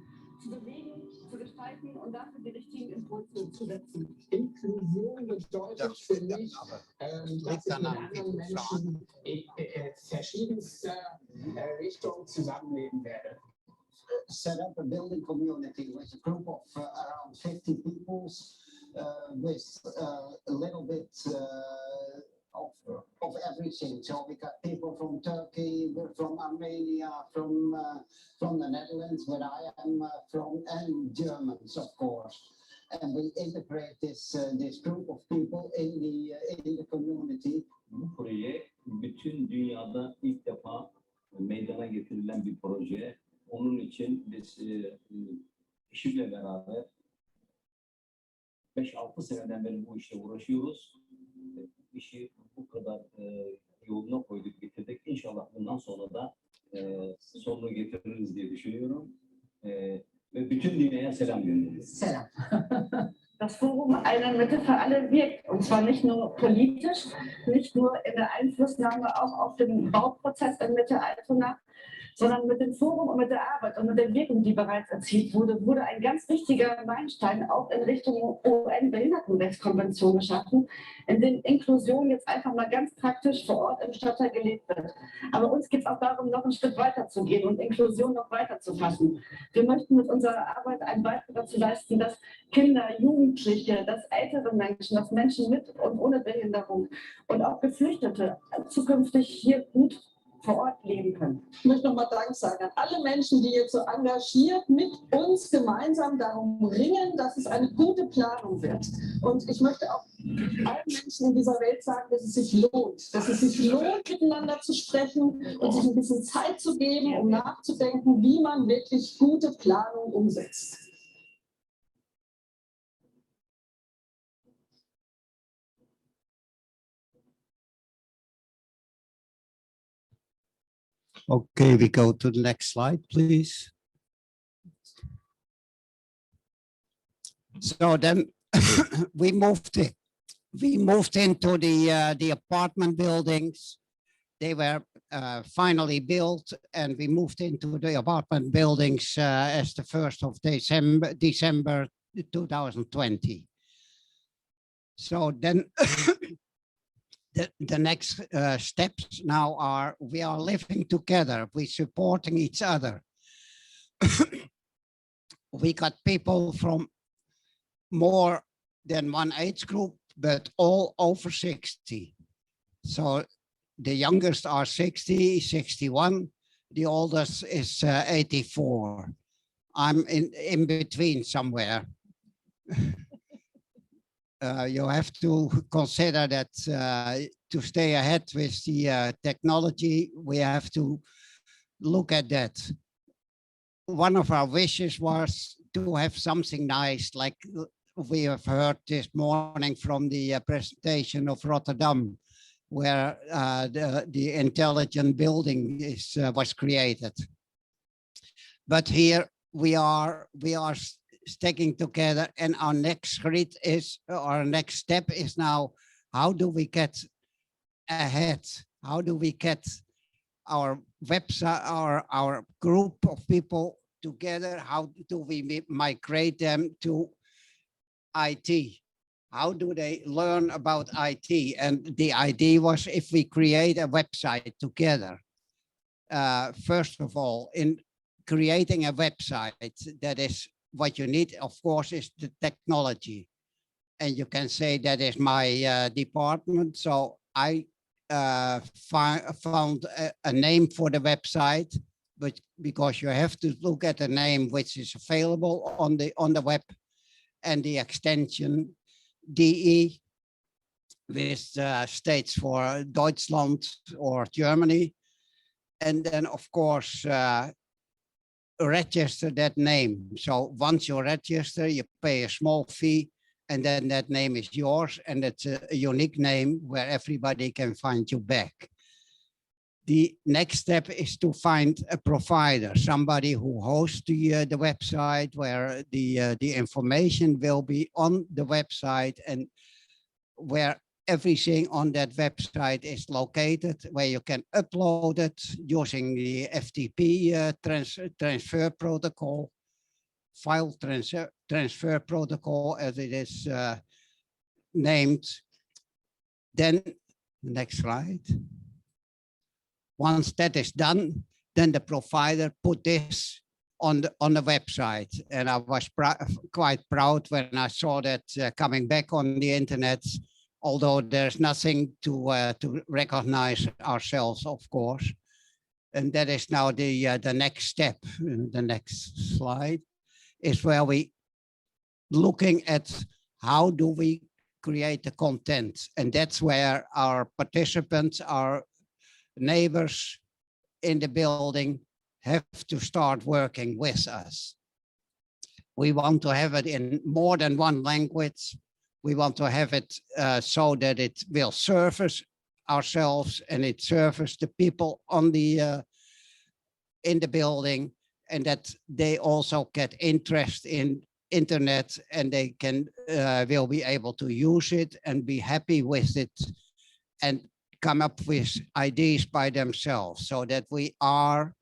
zu bewegen, zu gestalten und dafür die richtigen Impulse zu setzen. Inklusion bedeutet für mich, dass ich mit anderen Menschen in verschiedenster Richtung zusammenleben werde. Set up a building community with a group of around 50 people with a little bit of everything. So we got people from Turkey, we're from Armenia, from the Netherlands, where I am from, and Germans, of course. And we integrate this group of people in the community. Bu proje bütün dünyada ilk defa meydana getirilen bir proje. Onun için biz eşimle beraber 5-6 seneden beri bu işle uğraşıyoruz. İşi bu kadar yoluna koyduk, bitirdik. İnşallah bundan sonra da sonunu getiririz diye düşünüyorum. Ve bütün dünyaya selam gönderiyoruz. Selam. Das Forum Eine Mitte für alle wirkt, und zwar nicht nur politisch, nicht nur in der Einflussnahme auch auf den Bauprozess in Mitte Altona, sondern mit dem Forum und mit der Arbeit und mit der Wirkung, die bereits erzielt wurde, wurde ein ganz wichtiger Meilenstein auch in Richtung UN-Behindertenrechtskonvention geschaffen, in dem Inklusion jetzt einfach mal ganz praktisch vor Ort im Stadtteil gelebt wird. Aber uns geht es auch darum, noch einen Schritt weiter zu gehen und Inklusion noch weiter zu fassen. Wir möchten mit unserer Arbeit einen Beitrag dazu leisten, dass Kinder, Jugendliche, dass ältere Menschen, dass Menschen mit und ohne Behinderung und auch Geflüchtete zukünftig hier gut vor Ort leben können. Ich möchte nochmal Dank sagen an alle Menschen, die jetzt so engagiert mit uns gemeinsam darum ringen, dass es eine gute Planung wird. Und ich möchte auch allen Menschen in dieser Welt sagen, dass es sich lohnt. Dass es sich lohnt, miteinander zu sprechen und sich ein bisschen Zeit zu geben, um nachzudenken, wie man wirklich gute Planung umsetzt. Okay, we go to the next slide, please. So then we moved into the apartment buildings. They were finally built, and we moved into the apartment buildings as the 1st of December 2020. So then the next steps now are we are living together, we're supporting each other. We got people from more than one age group, but all over 60. So the youngest are 60, 61. The oldest is 84. I'm in between somewhere. You have to consider that to stay ahead with the technology, we have to look at that. One of our wishes was to have something nice, like we have heard this morning from the presentation of Rotterdam, where the intelligent building was created. But here we are sticking together, and our next step is now, how do we get ahead? How do we get our website, our group of people together? How do we migrate them to IT? How do they learn about IT? And the idea was, if we create a website together, first of all, in creating a website, that is what you need, of course, is the technology. And you can say that is my department. So I found a name for the website, but because you have to look at a name which is available on the web, and the extension DE, which states for Deutschland or Germany. And then, of course, register that name. So once you register, you pay a small fee, and then that name is yours, and it's a unique name where everybody can find you back. The next step is to find a provider, somebody who hosts the website, where the information will be on the website, and where everything on that website is located, where you can upload it using the FTP transfer protocol, file transfer protocol, as it is named. Then, next slide. Once that is done, then the provider put this on the website. And I was quite proud when I saw that coming back on the internet, although there's nothing to recognize ourselves, of course. And that is now the next step. The next slide is where we looking at how do we create the content. And that's where our participants, our neighbors in the building, have to start working with us. We want to have it in more than one language. We want to have it so that it will service ourselves and it serves the people on the in the building, and that they also get interest in internet, and they can will be able to use it and be happy with it and come up with ideas by themselves, so that we are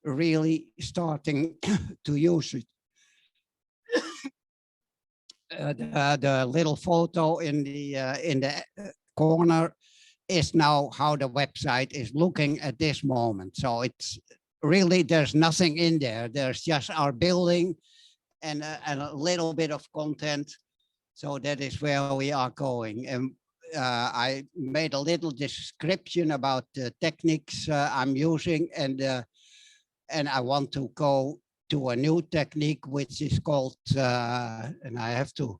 really starting to use it. The little photo in the corner is now how the website is looking at this moment. So it's really, there's nothing in there. There's just our building and a little bit of content. So that is where we are going. And I made a little description about the techniques I'm using, and I want to go to a new technique, which is called, and I have to,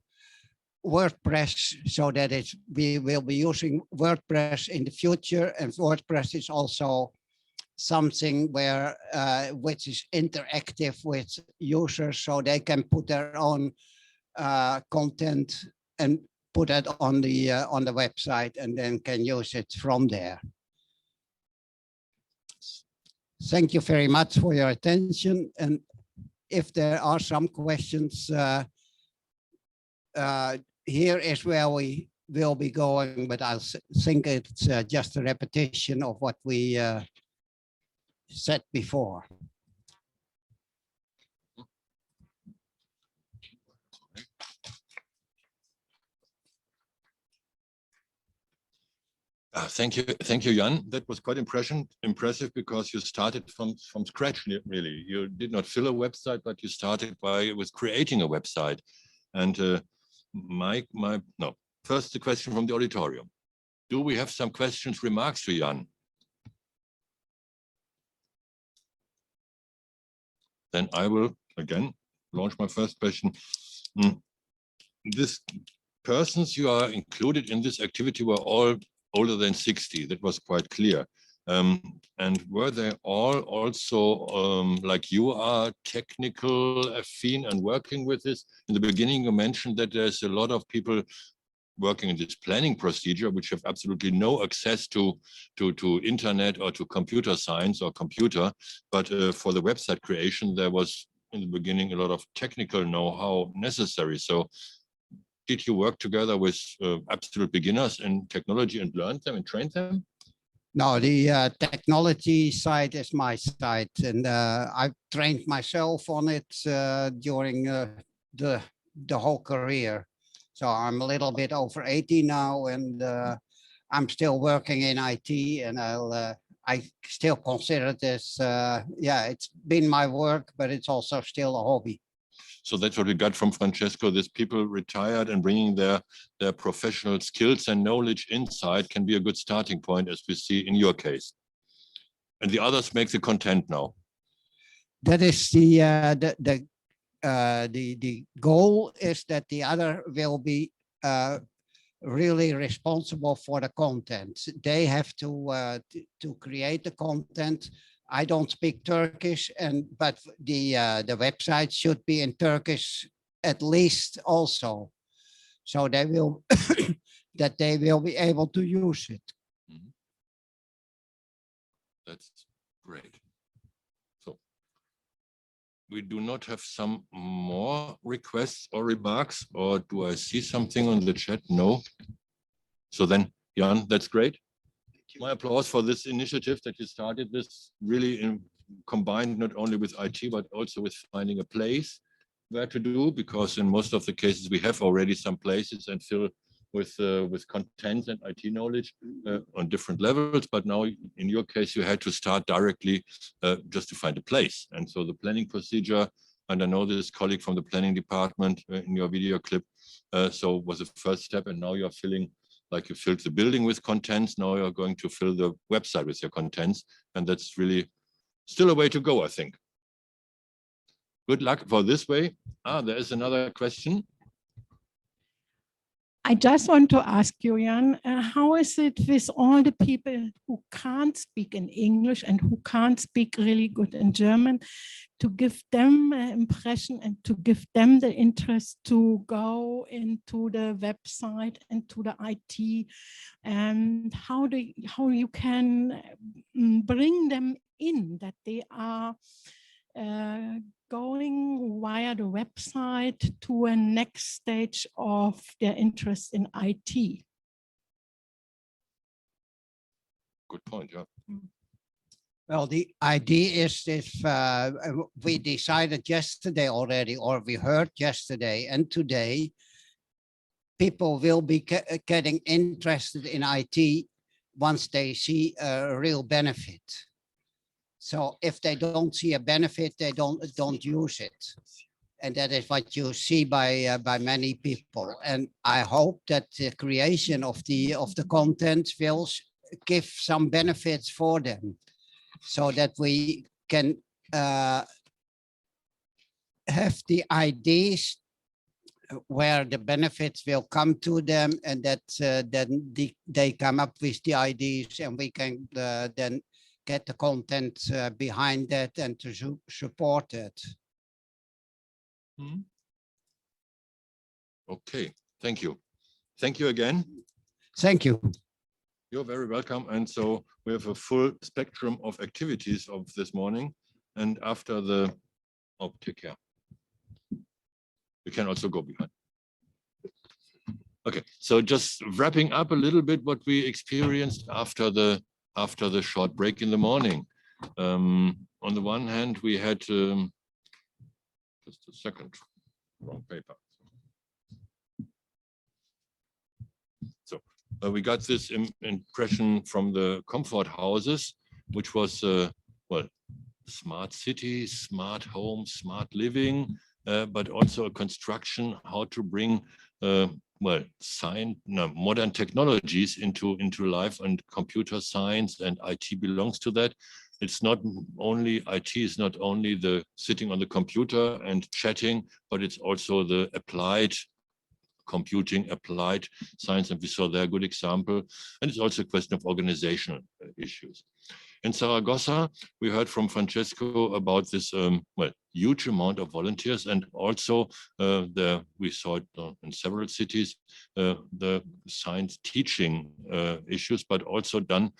WordPress, so that we will be using WordPress in the future. And WordPress is also something where which is interactive with users, so they can put their own content and put it on the website, and then can use it from there. Thank you very much for your attention. And if there are some questions, here is where we will be going, but I think it's just a repetition of what we said before. Thank you, Jan. That was quite impressive because you started from scratch. Really, you did not fill a website, but you started with creating a website. And first the question from the auditorium. Do we have some questions, remarks to Jan? Then I will again launch my first question. These persons you are included in this activity were all older than 60. That was quite clear. And were they all also, like you are, technical affine and working with this? In the beginning, you mentioned that there's a lot of people working in this planning procedure, which have absolutely no access to internet or to computer science or computer. But for the website creation, there was in the beginning a lot of technical know-how necessary. So did you work together with absolute beginners in technology and learn them and train them? No, the technology side is my side, and I've trained myself on it during the whole career. So I'm a little bit over 80 now, and I'm still working in IT, and I still consider this, it's been my work, but it's also still a hobby. So that's what we got from Francesco. These people retired and bringing their professional skills and knowledge inside can be a good starting point, as we see in your case. And the others make the content now. That is the goal is that the other will be really responsible for the content. They have to create the content. I don't speak Turkish, but the website should be in Turkish at least also, so they will that they will be able to use it. That's great. So we do not have some more requests or remarks, or do I see something on the chat? No. So then, Jan, that's great. My applause for this initiative that you started this really combined not only with IT, but also with finding a place where to do, because in most of the cases we have already some places and fill with content and IT knowledge on different levels. But now in your case, you had to start directly just to find a place. And so the planning procedure, and I know this colleague from the planning department in your video clip, so was the first step, and now you're filling, like you filled the building with contents, now you're going to fill the website with your contents. And that's really still a way to go, I think. Good luck for this way. There is another question. I just want to ask you, Jan, how is it with all the people who can't speak in English and who can't speak really good in German, to give them an impression and to give them the interest to go into the website and to the IT, and how you can bring them in, that they are going via the website to a next stage of their interest in IT? Good point, yeah. Well, the idea is if we decided yesterday already, or we heard yesterday and today, people will be getting interested in IT once they see a real benefit. So if they don't see a benefit, they don't use it. And that is what you see by many people. And I hope that the creation of the content will give some benefits for them, so that we can have the ideas where the benefits will come to them, and that then they come up with the ideas, and we can then get the content behind that and to support it. Okay, thank you. Thank you again. Thank you. You're very welcome. And so we have a full spectrum of activities of this morning. And after the, take care. We can also go behind. Okay, so just wrapping up a little bit what we experienced after the short break in the morning. On the one hand, we had just a second, wrong paper. So we got this impression from the comfort houses, which was well, smart city, smart home, smart living, but also a construction how to bring well, modern technologies into life, and computer science and IT belongs to that. It's not only IT is not only the sitting on the computer and chatting, but it's also the applied computing, applied science, and we saw there a good example. And it's also a question of organizational issues. In Zaragoza, we heard from Francesco about this well, huge amount of volunteers, and also we saw it in several cities, the science teaching issues, but also done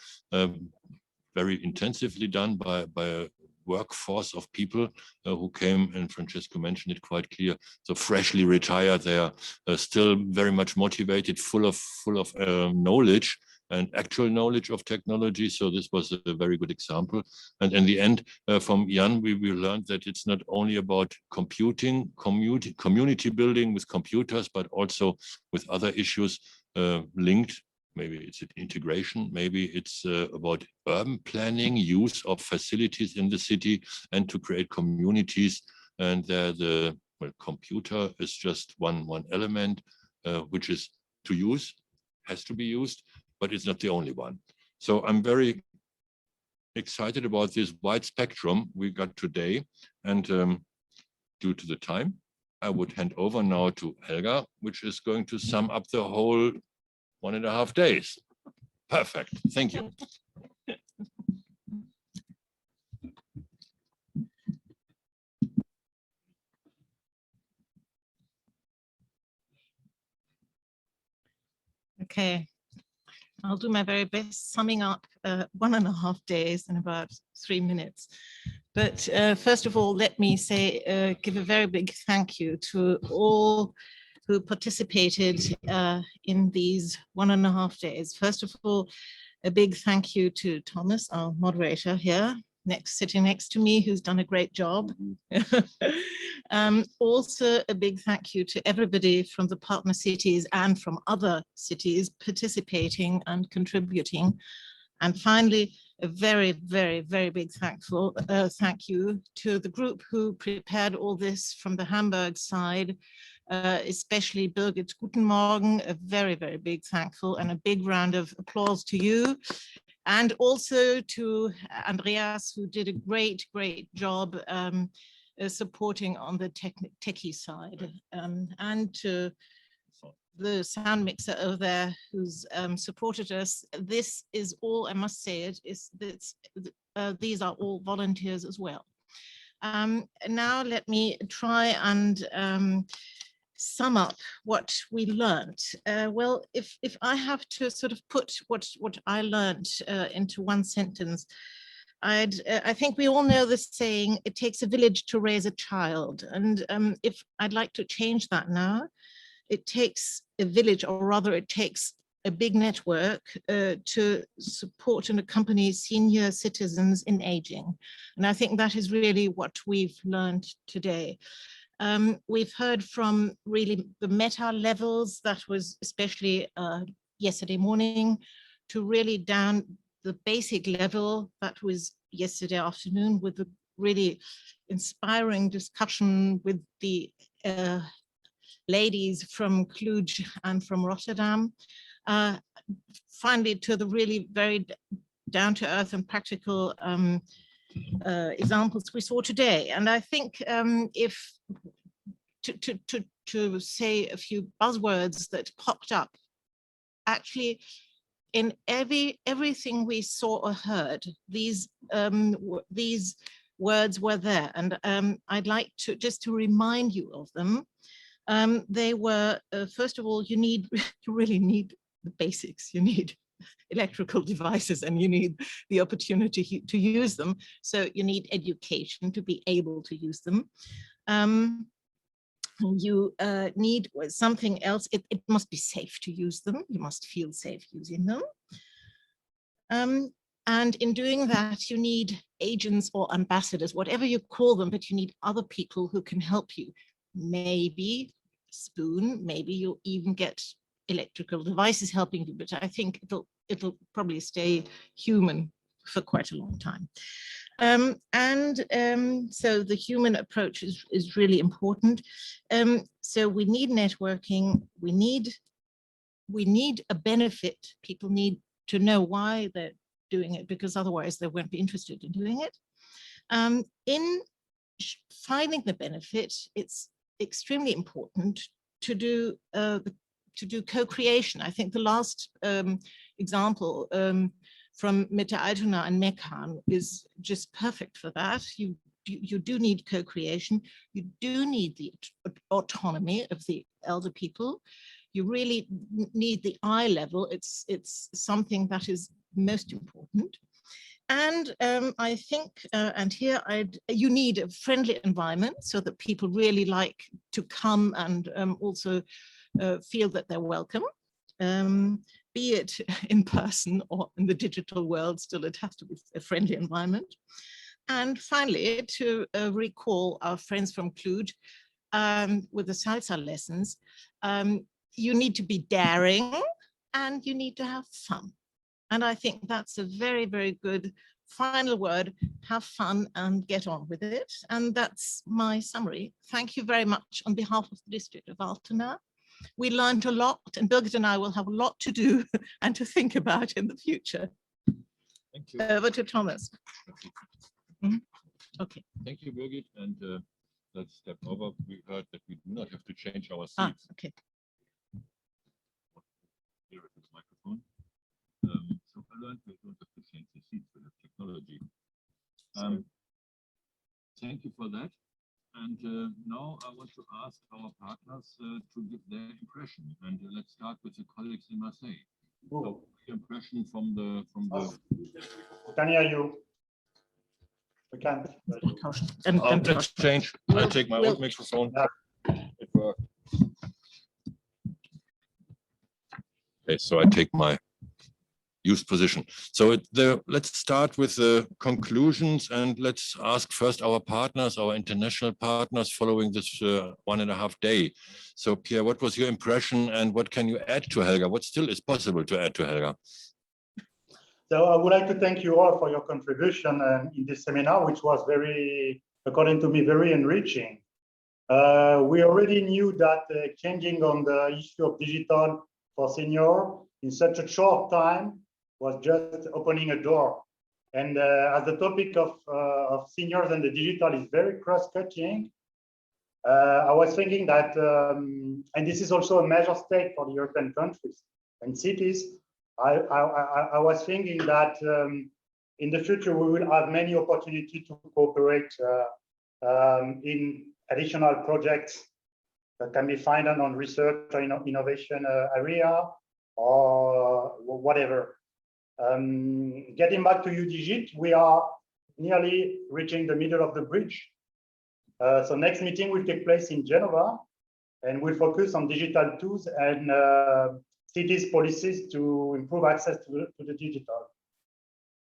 very intensively done by a workforce of people who came, and Francesco mentioned it quite clear. So freshly retired, they are still very much motivated, full of knowledge and actual knowledge of technology. So this was a very good example. And in the end, from Jan, we learned that it's not only about computing, community building with computers, but also with other issues linked. Maybe it's integration, maybe it's about urban planning, use of facilities in the city, and to create communities. And the computer is just one element, which is to use, has to be used, but it's not the only one. So I'm very excited about this wide spectrum we got today. And due to the time, I would hand over now to Helga, which is going to sum up the whole 1.5 days. Perfect. Thank you. Okay, I'll do my very best summing up 1.5 days in about 3 minutes. But first of all, let me say, give a very big thank you to all who participated in these 1.5 days. First of all, a big thank you to Thomas, our moderator here, sitting next to me, who's done a great job. Also, a big thank you to everybody from the partner cities and from other cities participating and contributing. And finally, a very, very, very big thank you to the group who prepared all this from the Hamburg side, especially Birgit Guten Morgen, a very, very big thankful, and a big round of applause to you. And also to Andreas, who did a great, great job supporting on the techie side, and to the sound mixer over there who's supported us. This is all, I must say it, these are all volunteers as well. Now let me try and sum up what we learned. Well, if I have to sort of put what I learned into one sentence, I think we all know the saying, it takes a village to raise a child. And if I'd like to change that now, it takes a village, or rather it takes a big network to support and accompany senior citizens in aging. And I think that is really what we've learned today. We've heard from really the meta levels, that was especially yesterday morning, to really down the basic level, that was yesterday afternoon, with a really inspiring discussion with the ladies from Cluj and from Rotterdam. Finally, to the really very down to earth and practical examples we saw today. And I think if to say a few buzzwords that popped up, actually in everything we saw or heard, these words were there, and I'd like to just to remind you of them. They were, first of all, you really need the basics. You need electrical devices, and you need the opportunity to use them. So you need education to be able to use them. You need something else. It must be safe to use them. You must feel safe using them. And in doing that, you need agents or ambassadors, whatever you call them, but you need other people who can help you. Maybe spoon, maybe you'll even get electrical devices helping you, but I think it'll probably stay human for quite a long time. So the human approach is really important. So we need networking, we need a benefit. People need to know why they're doing it, because otherwise they won't be interested in doing it. In finding the benefit, it's extremely important to do co-creation. I think the last example from Mitte Altona and Mekan is just perfect for that. You do need co-creation. You do need the autonomy of the elder people. You really need the eye level. It's something that is most important. And I think, and here you need a friendly environment so that people really like to come and also feel that they're welcome. Be it in person or in the digital world, still it has to be a friendly environment. And finally, to recall our friends from Cluj with the salsa lessons, you need to be daring and you need to have fun. And I think that's a very, very good final word. Have fun and get on with it. And that's my summary. Thank you very much on behalf of the district of Altona. We learned a lot, and Birgit and I will have a lot to do and to think about in the future. Thank you. Over to Thomas. Okay. Thank you, Birgit. And let's step over. We heard that we do not have to change our seats. Okay. Here is this microphone. So I learned we don't have to change the seats with the technology. Thank you for that. And now I want to ask our partners to give their impression. And let's start with the colleagues in Marseille. So, impression from the. We can hear you. We can't. Let's change. I'll take my old microphone. It worked. Okay, so I take my used position. So let's start with the conclusions, and let's ask first our partners, our international partners, following this 1.5 day. So Pierre, what was your impression and what can you add to Helga? What still is possible to add to Helga? So I would like to thank you all for your contribution in this seminar, which was very, according to me, very enriching. We already knew that changing on the issue of digital for senior in such a short time was just opening a door. And as the topic of seniors and the digital is very cross-cutting, I was thinking that, and this is also a major stake for the European countries and cities, I was thinking that in the future we will have many opportunities to cooperate in additional projects that can be funded on research or innovation area or whatever. Getting back to EUDIGIT, we are nearly reaching the middle of the bridge. So next meeting will take place in Geneva, and we'll focus on digital tools and cities policies to improve access to the digital.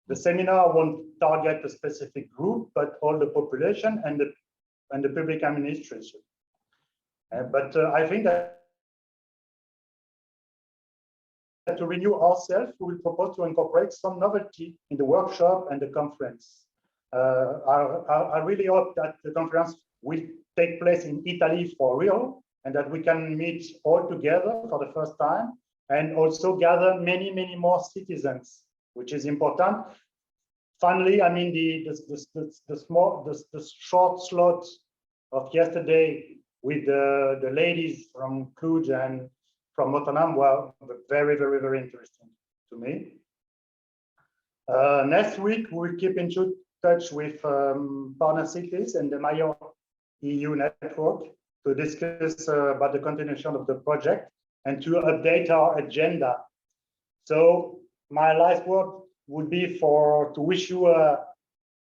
The seminar won't target a specific group, but all the population and the public administration. But I think that to renew ourselves, we will propose to incorporate some novelty in the workshop and the conference. I really hope that the conference will take place in Italy for real, and that we can meet all together for the first time, and also gather many, many more citizens, which is important. Finally, I mean, the short slot of yesterday with the ladies from Cluj and from Altona were very, very, very interesting to me. Next week, we will keep in touch with partner cities and the Mayor EU network to discuss about the continuation of the project and to update our agenda. So my last word would be to wish you a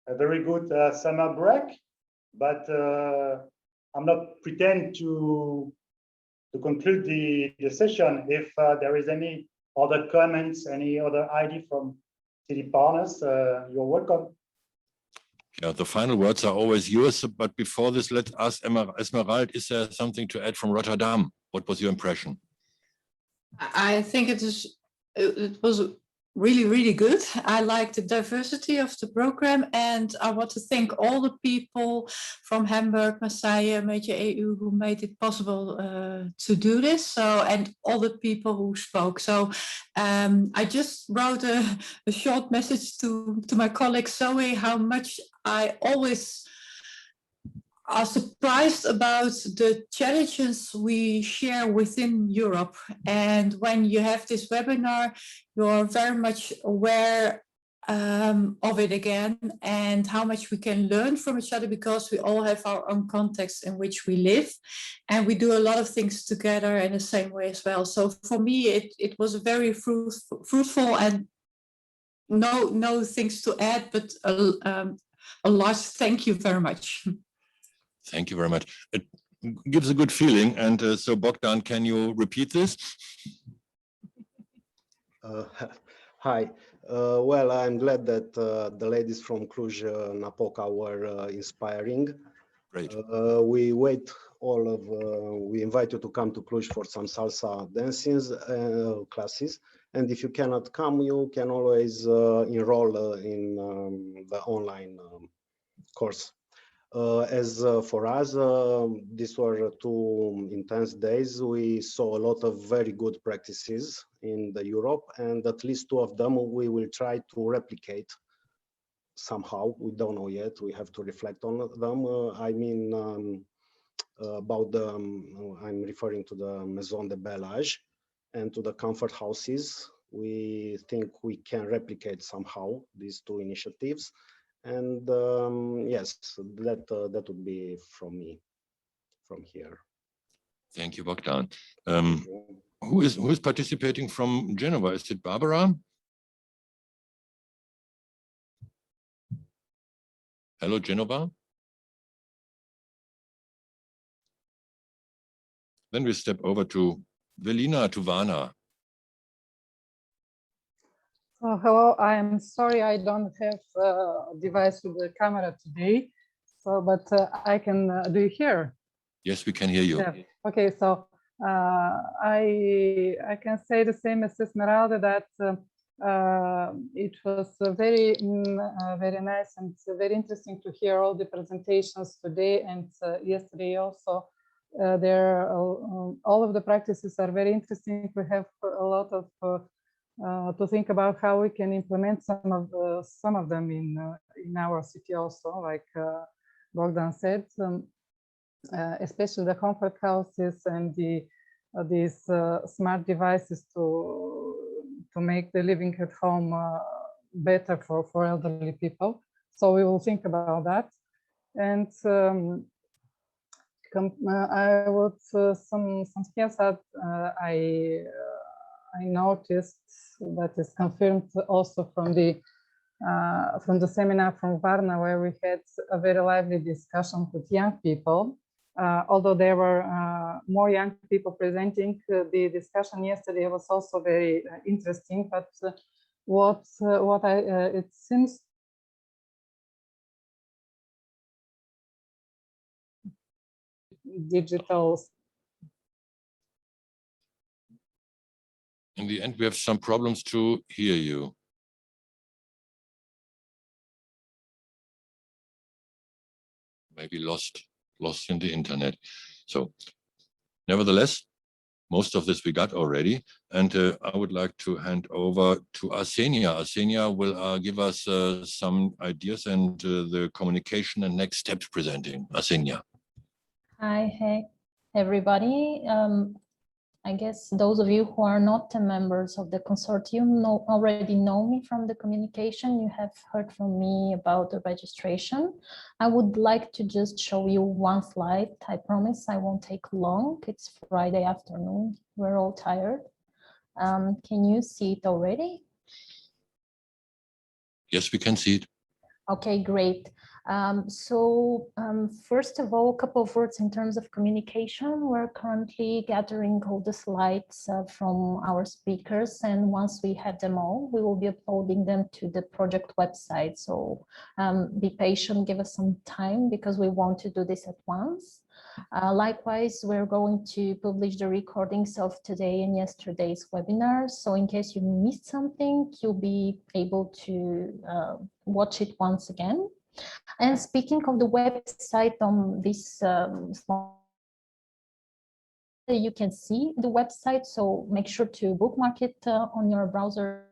very good summer break, but I'm not pretend to conclude the session. If there is any other comments, any other idea from city partners, you're welcome. Yeah, the final words are always yours. But before this, let's ask Esmeralda, is there something to add from Rotterdam? What was your impression? I think it was really, really good. I like the diversity of the program, and I want to thank all the people from Hamburg, Marseille, Major EU who made it possible to do this. So, and all the people who spoke. So I just wrote a short message to my colleague Zoe, how much I always are surprised about the challenges we share within Europe. And when you have this webinar, you're very much aware of it again, and how much we can learn from each other, because we all have our own context in which we live, and we do a lot of things together in the same way as well. So for me, it was a very fruitful, and no things to add, but a large thank you very much. Thank you very much. It gives a good feeling. And so Bogdan, can you repeat this? Hi. Well, I'm glad that the ladies from Cluj-Napoca were inspiring. Great. We invite you to come to Cluj for some salsa dancing classes. And if you cannot come, you can always enroll in the online course. As for us, these were 2 intense days. We saw a lot of very good practices in the Europe, and at least 2 of them we will try to replicate somehow. We don't know yet. We have to reflect on them. I mean, I'm referring to the Maison de Bel Age and to the comfort houses. We think we can replicate somehow these 2 initiatives. And yes, that would be from me from here. Thank you, Bogdan. Who is participating from Geneva? Is it Barbara? Hello, Genova. Then we step over to Velina, to Vana. Oh, hello, I'm sorry I don't have a device with the camera today, so but I can, do you hear? Yes, we can hear you. Yeah. Okay, so I can say the same as Esmeralda, that it was very nice and very interesting to hear all the presentations today and yesterday also. All of the practices are very interesting. We have a lot of to think about how we can implement some of them in our city also, like Bogdan said, especially the comfort houses and these smart devices to make the living at home better for elderly people. So we will think about that. And I would some skills that I noticed that is confirmed also from the seminar from Varna, where we had a very lively discussion with young people. Although there were more young people presenting, the discussion yesterday was also very interesting. But it seems digital. In the end, we have some problems to hear you. Maybe lost in the internet. So nevertheless, most of this we got already. And I would like to hand over to Arsenia. Arsenia will give us some ideas and the communication and next steps presenting. Arsenia. Hi, hey, everybody. I guess those of you who are not members of the consortium already know me from the communication. You have heard from me about the registration. I would like to just show you one slide. I promise I won't take long. It's Friday afternoon. We're all tired. Can you see it already? Yes, we can see it. Okay, great. First of all, a couple of words in terms of communication. We're currently gathering all the slides from our speakers, and once we have them all, we will be uploading them to the project website. So be patient, give us some time, because we want to do this at once. Likewise, we're going to publish the recordings of today and yesterday's webinars. So in case you missed something, you'll be able to watch it once again. And speaking of the website on this slide, you can see the website, so make sure to bookmark it on your browser.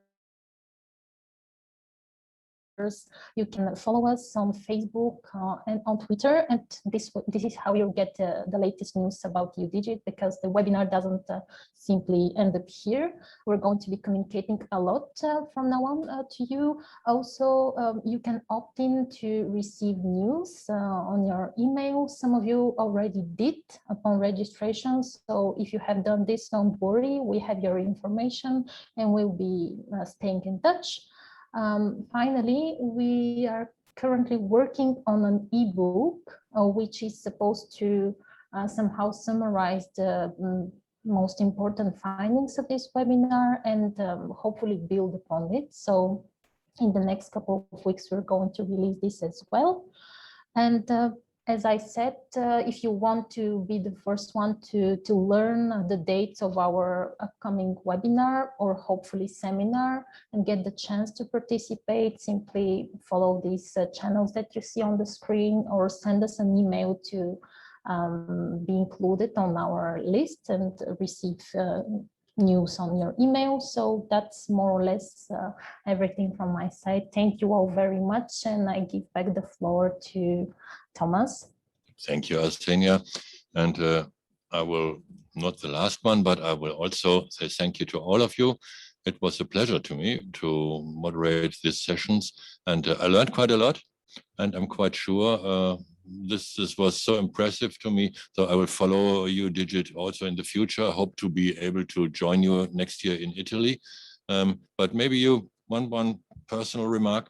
You can follow us on Facebook and on Twitter, and this is how you get the latest news about EUDIGIT, because the webinar doesn't simply end up here. We're going to be communicating a lot from now on to you. Also, you can opt in to receive news on your email. Some of you already did upon registration, so if you have done this, don't worry, we have your information and we'll be staying in touch. Finally, we are currently working on an ebook, which is supposed to somehow summarize the most important findings of this webinar and hopefully build upon it. So in the next couple of weeks, we're going to release this as well. And as I said, if you want to be the first one to learn the dates of our upcoming webinar or hopefully seminar and get the chance to participate, simply follow these channels that you see on the screen or send us an email to be included on our list and receive news on your email. So that's more or less everything from my side. Thank you all very much, and I give back the floor to Thomas. Thank you, Arsenia. And I will, not the last one, but I will also say thank you to all of you. It was a pleasure to me to moderate these sessions, and I learned quite a lot, and I'm quite sure this was so impressive to me. So I will follow EUDIGIT also in the future. I hope to be able to join you next year in Italy. But maybe you, one personal remark,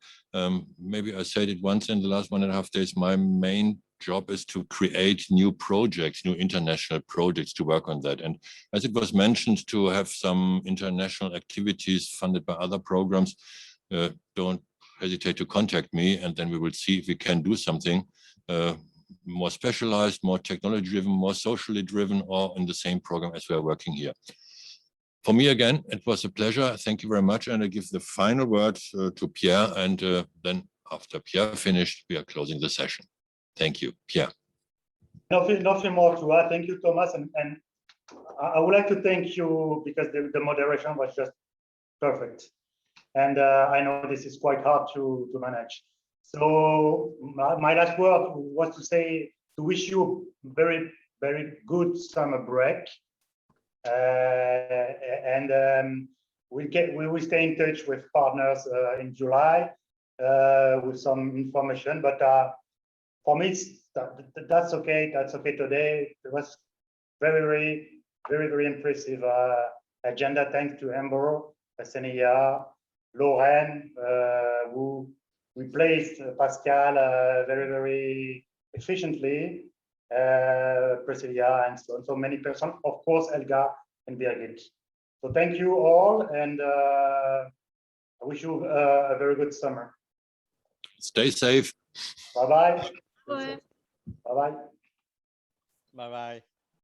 maybe I said it once in the last 1.5 days, my main job is to create new projects, new international projects, to work on that. And as it was mentioned, to have some international activities funded by other programs, don't hesitate to contact me, and then we will see if we can do something more specialized, more technology driven, more socially driven, or in the same program as we are working here. For me, again, it was a pleasure. Thank you very much. And I give the final word to Pierre. And then after Pierre finished, we are closing the session. Thank you, Pierre. Nothing more to add. Thank you, Thomas. And I would like to thank you because the moderation was just perfect. And I know this is quite hard to manage. So my last word was to say, to wish you very, very good summer break. We will stay in touch with partners in July with some information. But for me, that's okay. That's okay today. It was very, very impressive agenda. Thanks to Amber, Senia, Lorraine, who replaced Pascal very efficiently, Priscilla, and so many persons, of course, Elga and Birgit. So thank you all, and I wish you a very good summer. Stay safe. Bye-bye. Bye. Bye-bye. Bye-bye.